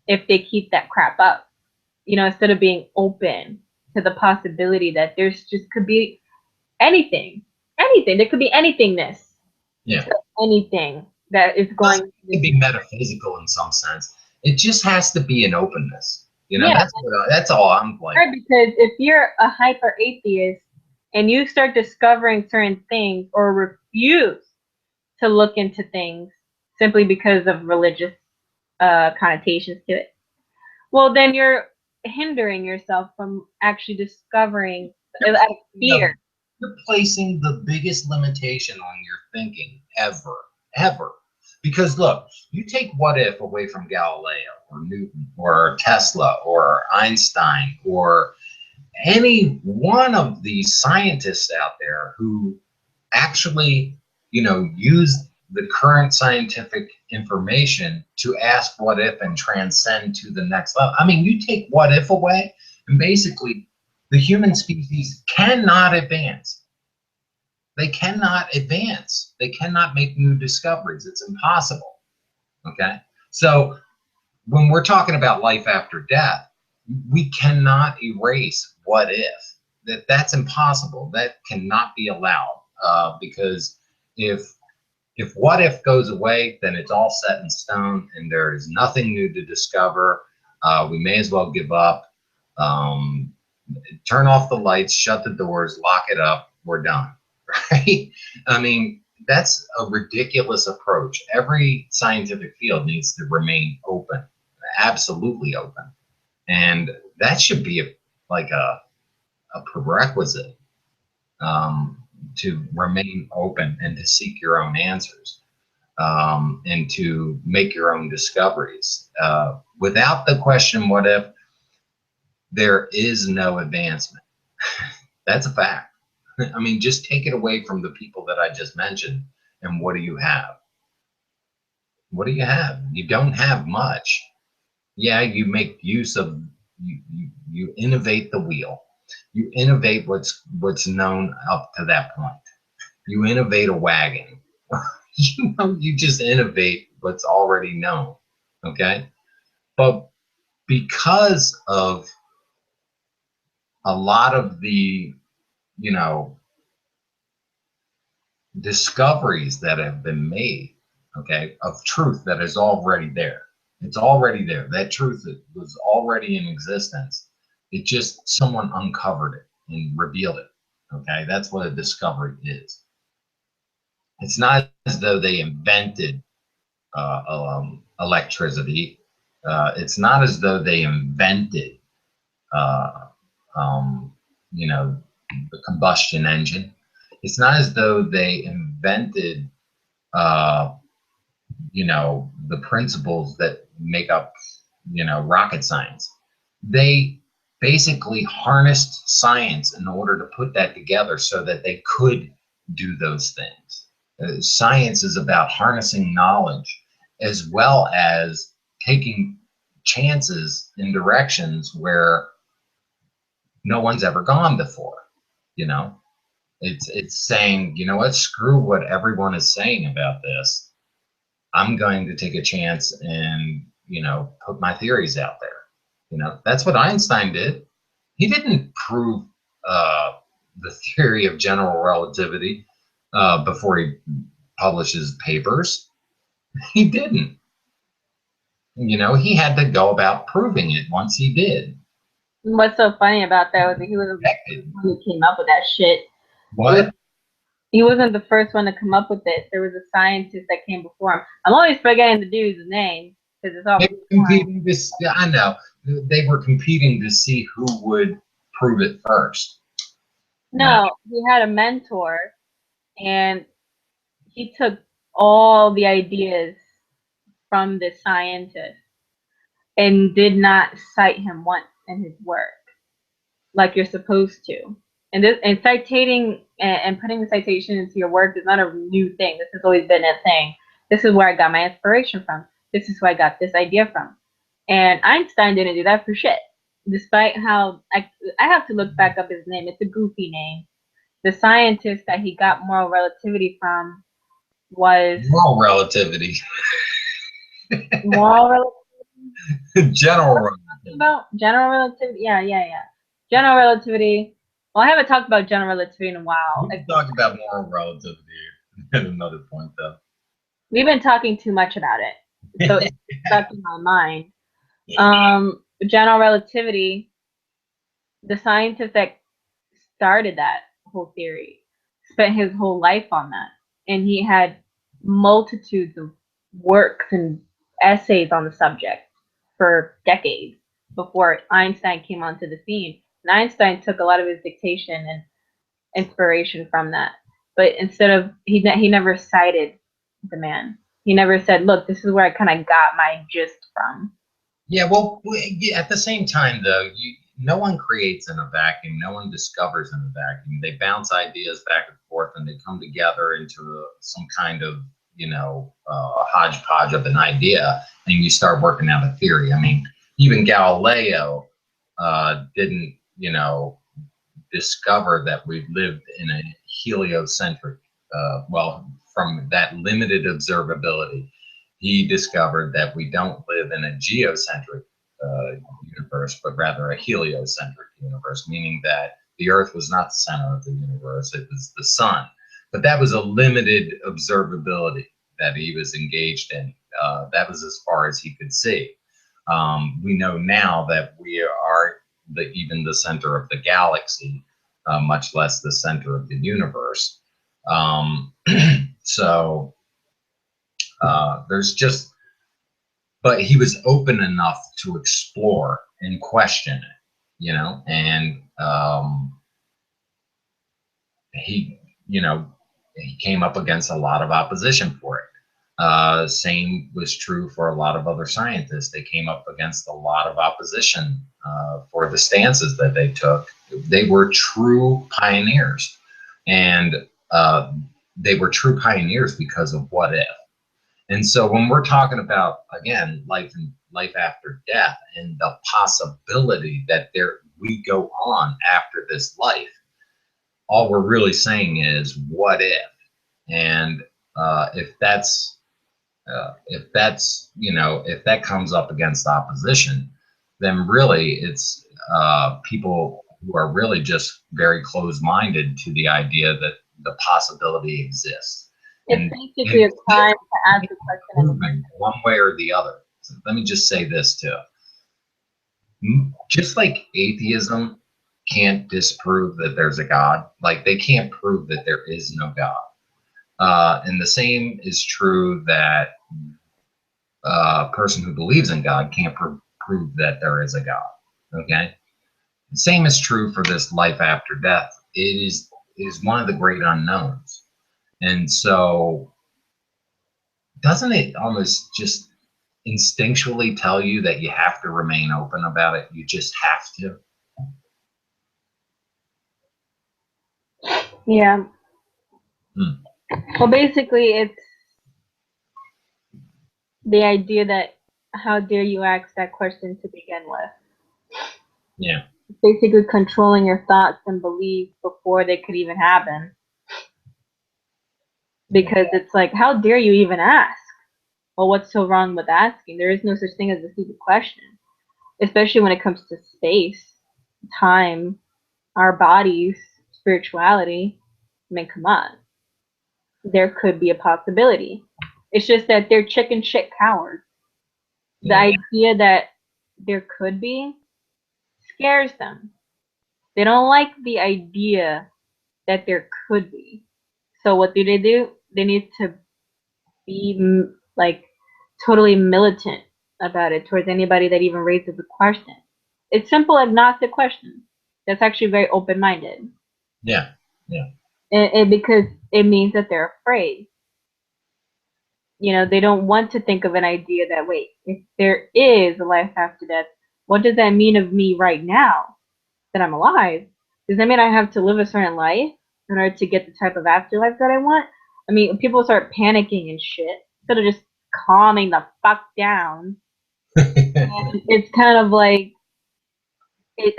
if they keep that crap up, instead of being open to the possibility that there's just could be anything. There could be anythingness. Yeah. Anything that is going to be metaphysical in some sense. It just has to be an openness. That's all I'm like. Right, because if you're a hyper atheist and you start discovering certain things, or refuse to look into things simply because of religious connotations to it, well, then you're hindering yourself from actually discovering out of fear. You're placing the biggest limitation on your thinking ever. Because look, you take what if away from Galileo or Newton or Tesla or Einstein or any one of these scientists out there who actually, use the current scientific information to ask what if and transcend to the next level. I mean, you take what if away, and basically the human species cannot advance. They cannot advance. They cannot make new discoveries. It's impossible. Okay? So when we're talking about life after death, we cannot erase what if. That's impossible. That cannot be allowed, because if what if goes away, then it's all set in stone and there is nothing new to discover. We may as well give up. Turn off the lights, shut the doors, lock it up. We're done. Right? I mean, that's a ridiculous approach. Every scientific field needs to remain open, absolutely open. And that should be a prerequisite, to remain open and to seek your own answers, and to make your own discoveries. Without the question, what if, there is no advancement. That's a fact. I mean, just take it away from the people that I just mentioned, and what do you have? What do you have? You don't have much. Yeah, you make use of, you innovate the wheel. You innovate what's known up to that point. You innovate a wagon. You just innovate what's already known. Okay. But because of a lot of the, you know, discoveries that have been made, okay, of truth that is already there. It's already there. That truth that was already in existence. It just, someone uncovered it and revealed it. Okay. That's what a discovery is. It's not as though they invented electricity. It's not as though they invented, uh, um, you know, the combustion engine. It's not as though they invented, uh, you know, the principles that make up, you know, rocket science. They basically harnessed science in order to put that together so that they could do those things. Science is about harnessing knowledge as well as taking chances in directions where no one's ever gone before. You know, it's saying, you know what, screw what everyone is saying about this. I'm going to take a chance and, you know, put my theories out there. You know, that's what Einstein did. He didn't prove the theory of general relativity before he published his papers. He didn't. You know, he had to go about proving it once he did. What's so funny about that was that he was the first one who came up with that shit. What? He wasn't the first one to come up with it. There was a scientist that came before him. I'm always forgetting the dude's name because it's all. They were competing to, I know, they were competing to see who would prove it first. No, he had a mentor, and he took all the ideas from the scientist and did not cite him once in his work, like you're supposed to. And citating and putting the citation into your work is not a new thing. This has always been a thing. This is where I got my inspiration from. This is where I got this idea from. And Einstein didn't do that for shit. Despite how I have to look back up his name. It's a goofy name. The scientist that he got moral relativity from was moral relativity. Moral relativity. General relativity. About general relativity. Yeah. General relativity. Well, I haven't talked about general relativity in a while. We can talk about moral relativity at another point, though. We've been talking too much about it, so it's stuck in my mind. General relativity. The scientist that started that whole theory spent his whole life on that, and he had multitudes of works and essays on the subject for decades before Einstein came onto the scene. And Einstein took a lot of his dictation and inspiration from that, but instead of he never cited the man. He never said, "Look, this is where I kind of got my gist from." Yeah, well, at the same time, though, no one creates in a vacuum. No one discovers in a vacuum. They bounce ideas back and forth, and they come together into some kind of, you know, hodgepodge of an idea, and you start working out a theory. I mean, even Galileo didn't, you know, discover that we lived in a heliocentric, well, from that limited observability, he discovered that we don't live in a geocentric universe, but rather a heliocentric universe, meaning that the Earth was not the center of the universe, it was the sun. But that was a limited observability that he was engaged in. That was as far as he could see. We know now that we are even the center of the galaxy, much less the center of the universe. So there's just, but he was open enough to explore and question it, you know, and he, you know, he came up against a lot of opposition for it. Same was true for a lot of other scientists. They came up against a lot of opposition for the stances that they took. They were true pioneers, and they were true pioneers because of what if. And so when we're talking about, again, life after death and the possibility that we go on after this life, all we're really saying is what if? And if that's if that comes up against opposition, then really it's people who are really just very closed-minded to the idea that the possibility exists. It's basically a crime to ask the question one way or the other. So let me just say this too. Just like atheism can't disprove that there's a God, like they can't prove that there is no God. And the same is true that a person who believes in God can't prove that there is a God. Okay. The same is true for this life after death. It is one of the great unknowns. And so doesn't it almost just instinctually tell you that you have to remain open about it? You just have to. Yeah. Well, basically, it's the idea that how dare you ask that question to begin with? Yeah. Basically, controlling your thoughts and beliefs before they could even happen. Because it's like, how dare you even ask? Well, what's so wrong with asking? There is no such thing as a stupid question, especially when it comes to space, time, our bodies, spirituality. I mean, come on. There could be a possibility. It's just that they're chicken shit cowards. The idea that there could be scares them. They don't like the idea that there could be. So what do? They need to be like totally militant about it towards anybody that even raises a question. It's simple agnostic questions. That's actually very open-minded. Yeah. Yeah. Because it means that they're afraid. You know, they don't want to think of an idea that, wait, if there is a life after death, what does that mean of me right now that I'm alive? Does that mean I have to live a certain life in order to get the type of afterlife that I want? I mean, people start panicking and shit instead of just calming the fuck down. And it's kind of like,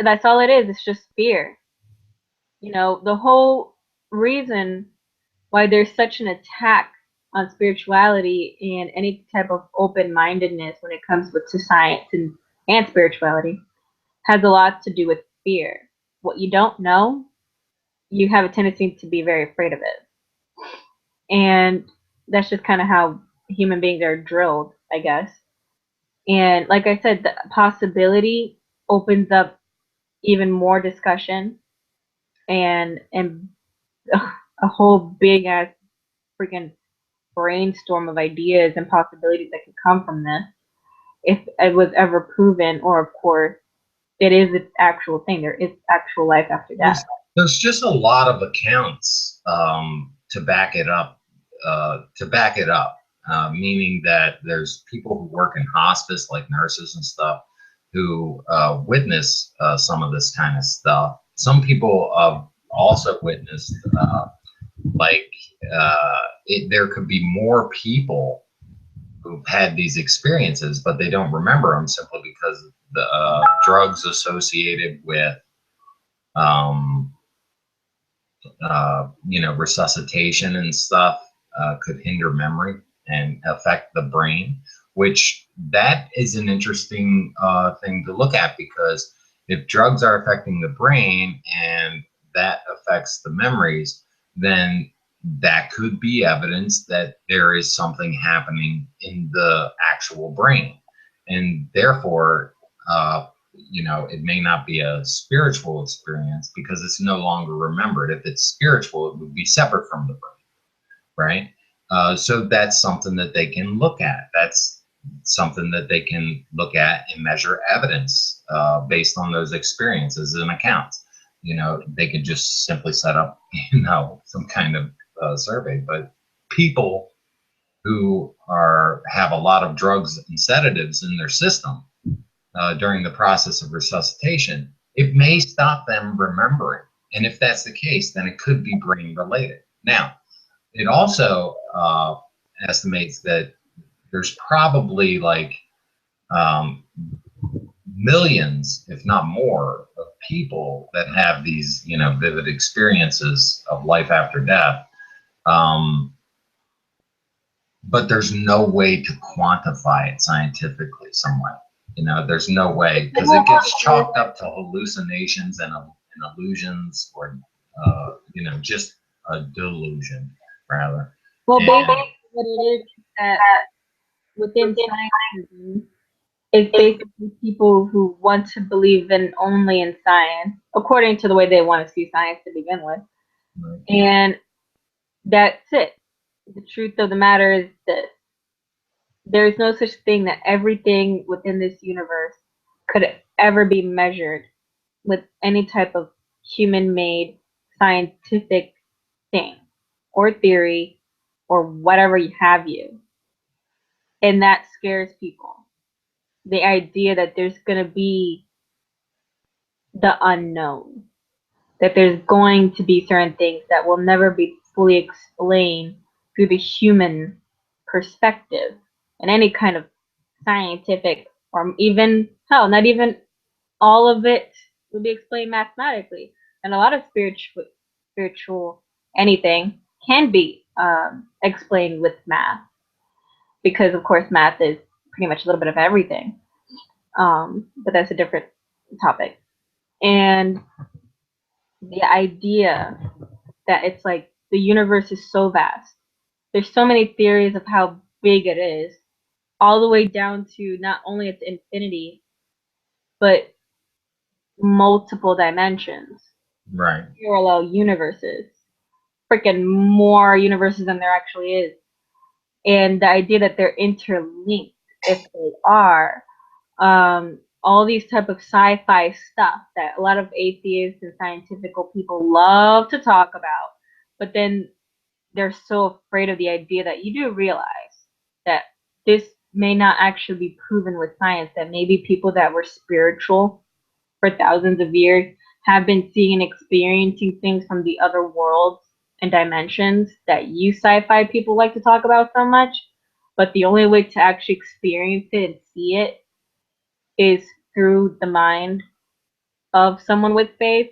that's all it is. It's just fear. You know, the whole reason why there's such an attack on spirituality and any type of open-mindedness when it comes to science and spirituality has a lot to do with fear. What you don't know, you have a tendency to be very afraid of it. And that's just kind of how human beings are drilled, I guess. And like I said, the possibility opens up even more discussion and a whole big ass freaking brainstorm of ideas and possibilities that could come from this if it was ever proven, or of course it is an actual thing. There is actual life after death. There's just a lot of accounts to back it up. Meaning that there's people who work in hospice, like nurses and stuff, who witness some of this kind of stuff. Some people also witnessed there could be more people who've had these experiences, but they don't remember them simply because the drugs associated with resuscitation and stuff could hinder memory and affect the brain, which that is an interesting thing to look at, because if drugs are affecting the brain and that affects the memories, then that could be evidence that there is something happening in the actual brain. And therefore, it may not be a spiritual experience because it's no longer remembered. If it's spiritual, it would be separate from the brain, right? So that's something that they can look at. That's something that they can look at and measure evidence based on those experiences and accounts. They could just simply set up, some kind of survey. But people who have a lot of drugs and sedatives in their system during the process of resuscitation, it may stop them remembering. And if that's the case, then it could be brain related. Now, it also estimates that there's probably like millions, if not more, of people that have these, you know, vivid experiences of life after death. Um, but there's no way to quantify it scientifically some way. You know, there's no way, because it gets chalked up to hallucinations and illusions, or you know, just a delusion rather. Well, And basically, what it is that within science, it's basically people who want to believe in only in science, according to the way they want to see science to begin with. And that's it. The truth of the matter is this: there is no such thing that everything within this universe could ever be measured with any type of human-made scientific thing or theory or whatever you have you. And that scares people. The idea that there's going to be the unknown, that there's going to be certain things that will never be fully explained through the human perspective and any kind of scientific, or even, hell, not even all of it will be explained mathematically. And a lot of spiritual anything can be explained with math, because of course math is pretty much a little bit of everything. But that's a different topic. And the idea that it's like the universe is so vast. There's so many theories of how big it is, all the way down to not only its infinity, but multiple dimensions, right, parallel universes, freaking more universes than there actually is. And the idea that they're interlinked, if they are, all these type of sci-fi stuff that a lot of atheists and scientific people love to talk about, but then they're so afraid of the idea that you do realize that this may not actually be proven with science, that maybe people that were spiritual for thousands of years have been seeing and experiencing things from the other worlds and dimensions that you sci-fi people like to talk about so much. But the only way to actually experience it and see it is through the mind of someone with faith,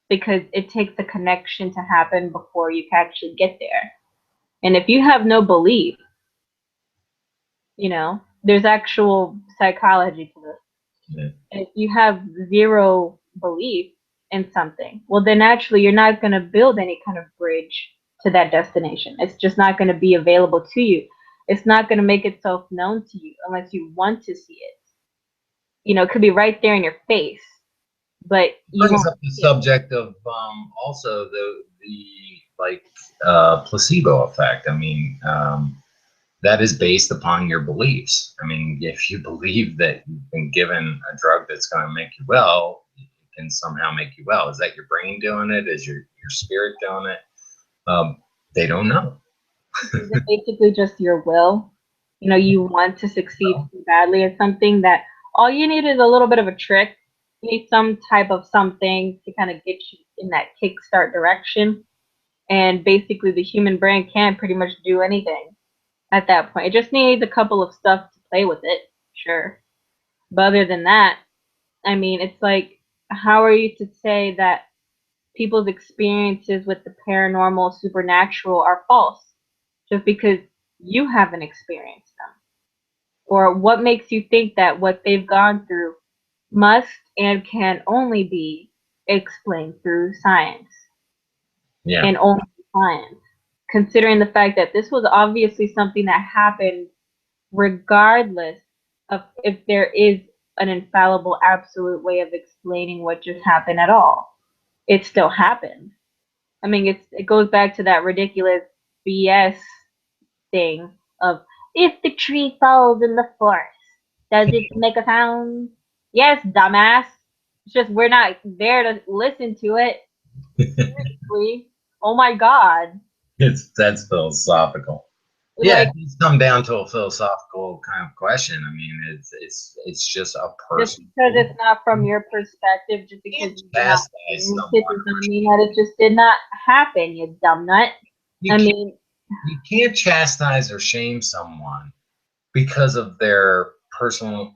because it takes a connection to happen before you can actually get there. And if you have no belief, there's actual psychology to this. yeah, And if you have zero belief in something, well, then actually you're not going to build any kind of bridge to that destination. It's just not going to be available to you. It's not going to make itself known to you unless you want to see it. It could be right there in your face, but you brings won't up the see it. subject of also the like placebo effect. I mean, that is based upon your beliefs. I mean, if you believe that you've been given a drug that's going to make you well, it can somehow make you well. Is that your brain doing it? Is your spirit doing it? They don't know. Is it basically just your will? You want to succeed No. so badly at something that all you need is a little bit of a trick. You need some type of something to kind of get you in that kickstart direction. And basically, the human brain can pretty much do anything at that point. It just needs a couple of stuff to play with it, sure. But other than that, I mean, it's like, how are you to say that people's experiences with the paranormal, supernatural are false just because you haven't experienced them? Or what makes you think that what they've gone through must and can only be explained through science Yeah. and only science? Considering the fact that this was obviously something that happened regardless of if there is an infallible, absolute way of explaining what just happened at all. It still happened. I mean, it goes back to that ridiculous BS thing of, if the tree falls in the forest, does it make a sound? Yes, dumbass. It's just we're not there to listen to it. Seriously. Oh my god. That's philosophical. Yeah, Like, it does come down to a philosophical kind of question. I mean, it's just a just person. because it's not from your perspective, just because you did not Chastise experience it, someone. does not mean that it just did not happen, you dumb nut. You I can't, mean, you can't chastise or shame someone because of their personal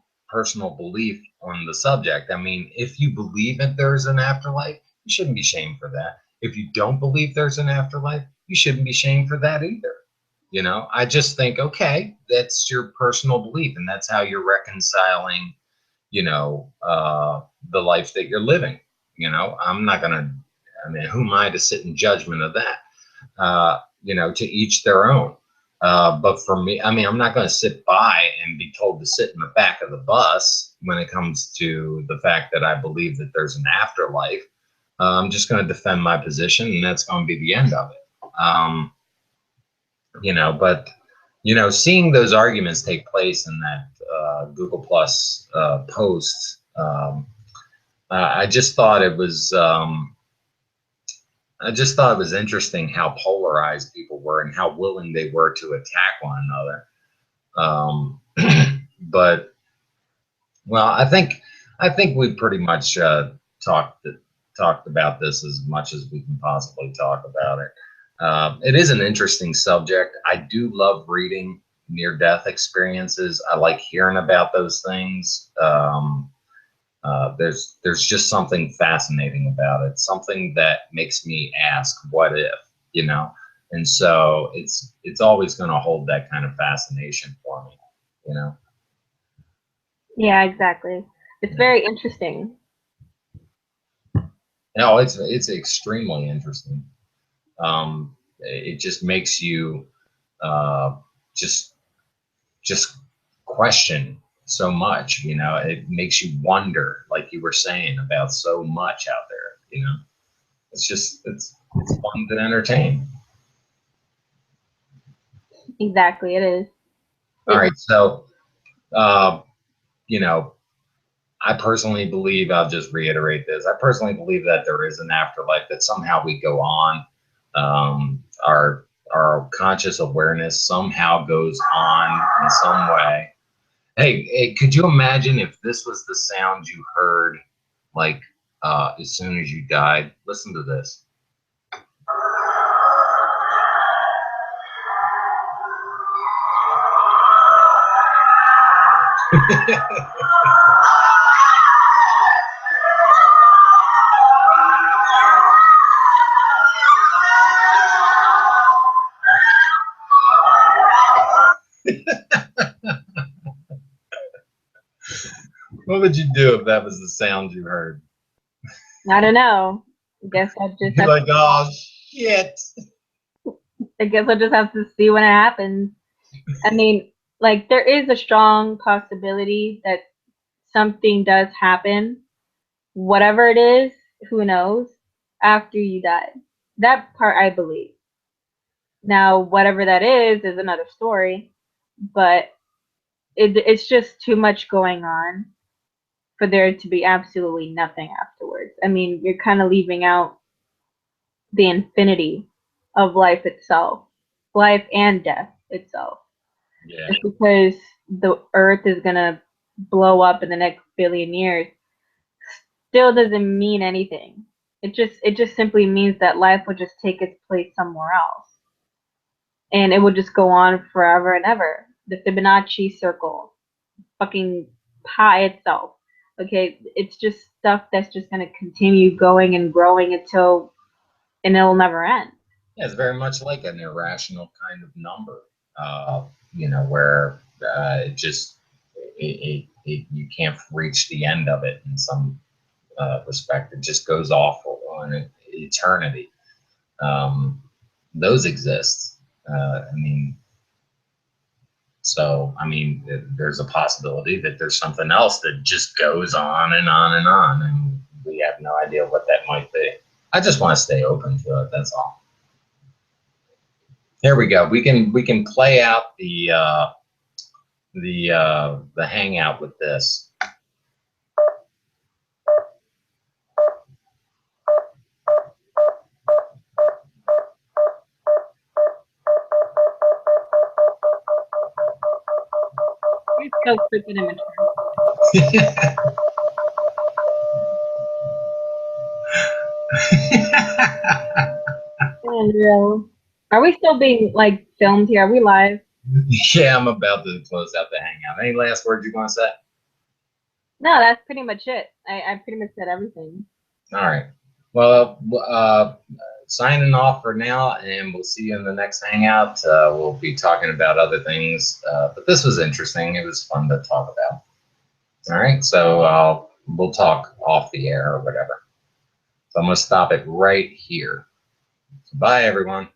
belief on the subject. I mean, if you believe that there's an afterlife, you shouldn't be shamed for that. If you don't believe there's an afterlife, you shouldn't be shamed for that either. You know, I just think, okay, that's your personal belief, and that's how you're reconciling, you know, the life that you're living. You know, I'm not gonna. I mean, who am I to sit in judgment of that? You know, to each their own. But for me, I mean, I'm not going to sit by and be told to sit in the back of the bus when it comes to the fact that I believe that there's an afterlife. I'm just going to defend my position, and that's going to be the end of it. You know, but you know, seeing those arguments take place in that Google Plus post, I just thought it was. I just thought it was interesting how polarized people were and how willing they were to attack one another. But well, I think we pretty much talked about this as much as we can possibly talk about it. It is an interesting subject. I do love reading near-death experiences. I like hearing about those things. There's just something fascinating about it, something that makes me ask, what if, you know? And so it's always going to hold that kind of fascination for me, you know? Yeah, exactly. It's very interesting. No, it's extremely interesting. It just makes you uh, just just question so much, you know. It makes you wonder, like you were saying, about so much out there, you know. It's just it's fun to entertain. Exactly, it is. All It, right, so uh, you know, I personally believe, I'll just reiterate this. I personally believe that there is an afterlife, that somehow we go on. Our conscious awareness somehow goes on in some way. Hey, could you imagine if this was the sound you heard, like as soon as you died? Listen to this. What would you do if that was the sound you heard? I don't know. I guess I just You're have. like, oh shit. I guess I just have to see when it happens. I mean, like there is a strong possibility that something does happen, whatever it is, who knows, after you die. That part I believe. Now, whatever that is another story, but it's just too much going on for there to be absolutely nothing afterwards. I mean, you're kind of leaving out the infinity of life itself, life and death itself. Yeah. Just because the earth is going to blow up in the next billion years still doesn't mean anything. It just simply means that life will just take its place somewhere else. And it will just go on forever and ever. The Fibonacci circle, fucking pi itself. Okay, it's just stuff that's just gonna continue going and growing and it'll never end. Yeah, it's very much like an irrational kind of number, you know, where it just you can't reach the end of it in some respect. It just goes off on eternity. Um, those exist. I mean, so I mean, there's a possibility that there's something else that just goes on and on and on, and we have no idea what that might be. I just want to stay open to it. That's all. There we go. We can play out the hangout with this. It's so freaking immature. Unreal. Are we still being like filmed here? Are we live? Yeah, I'm about to close out the hangout. Any last words you want to say? No, that's pretty much it. I pretty much said everything. All right. Well, signing off for now, and we'll see you in the next hangout. We'll be talking about other things, but this was interesting. It was fun to talk about. All right. So we'll talk off the air or whatever. So I'm going to stop it right here. Bye, everyone.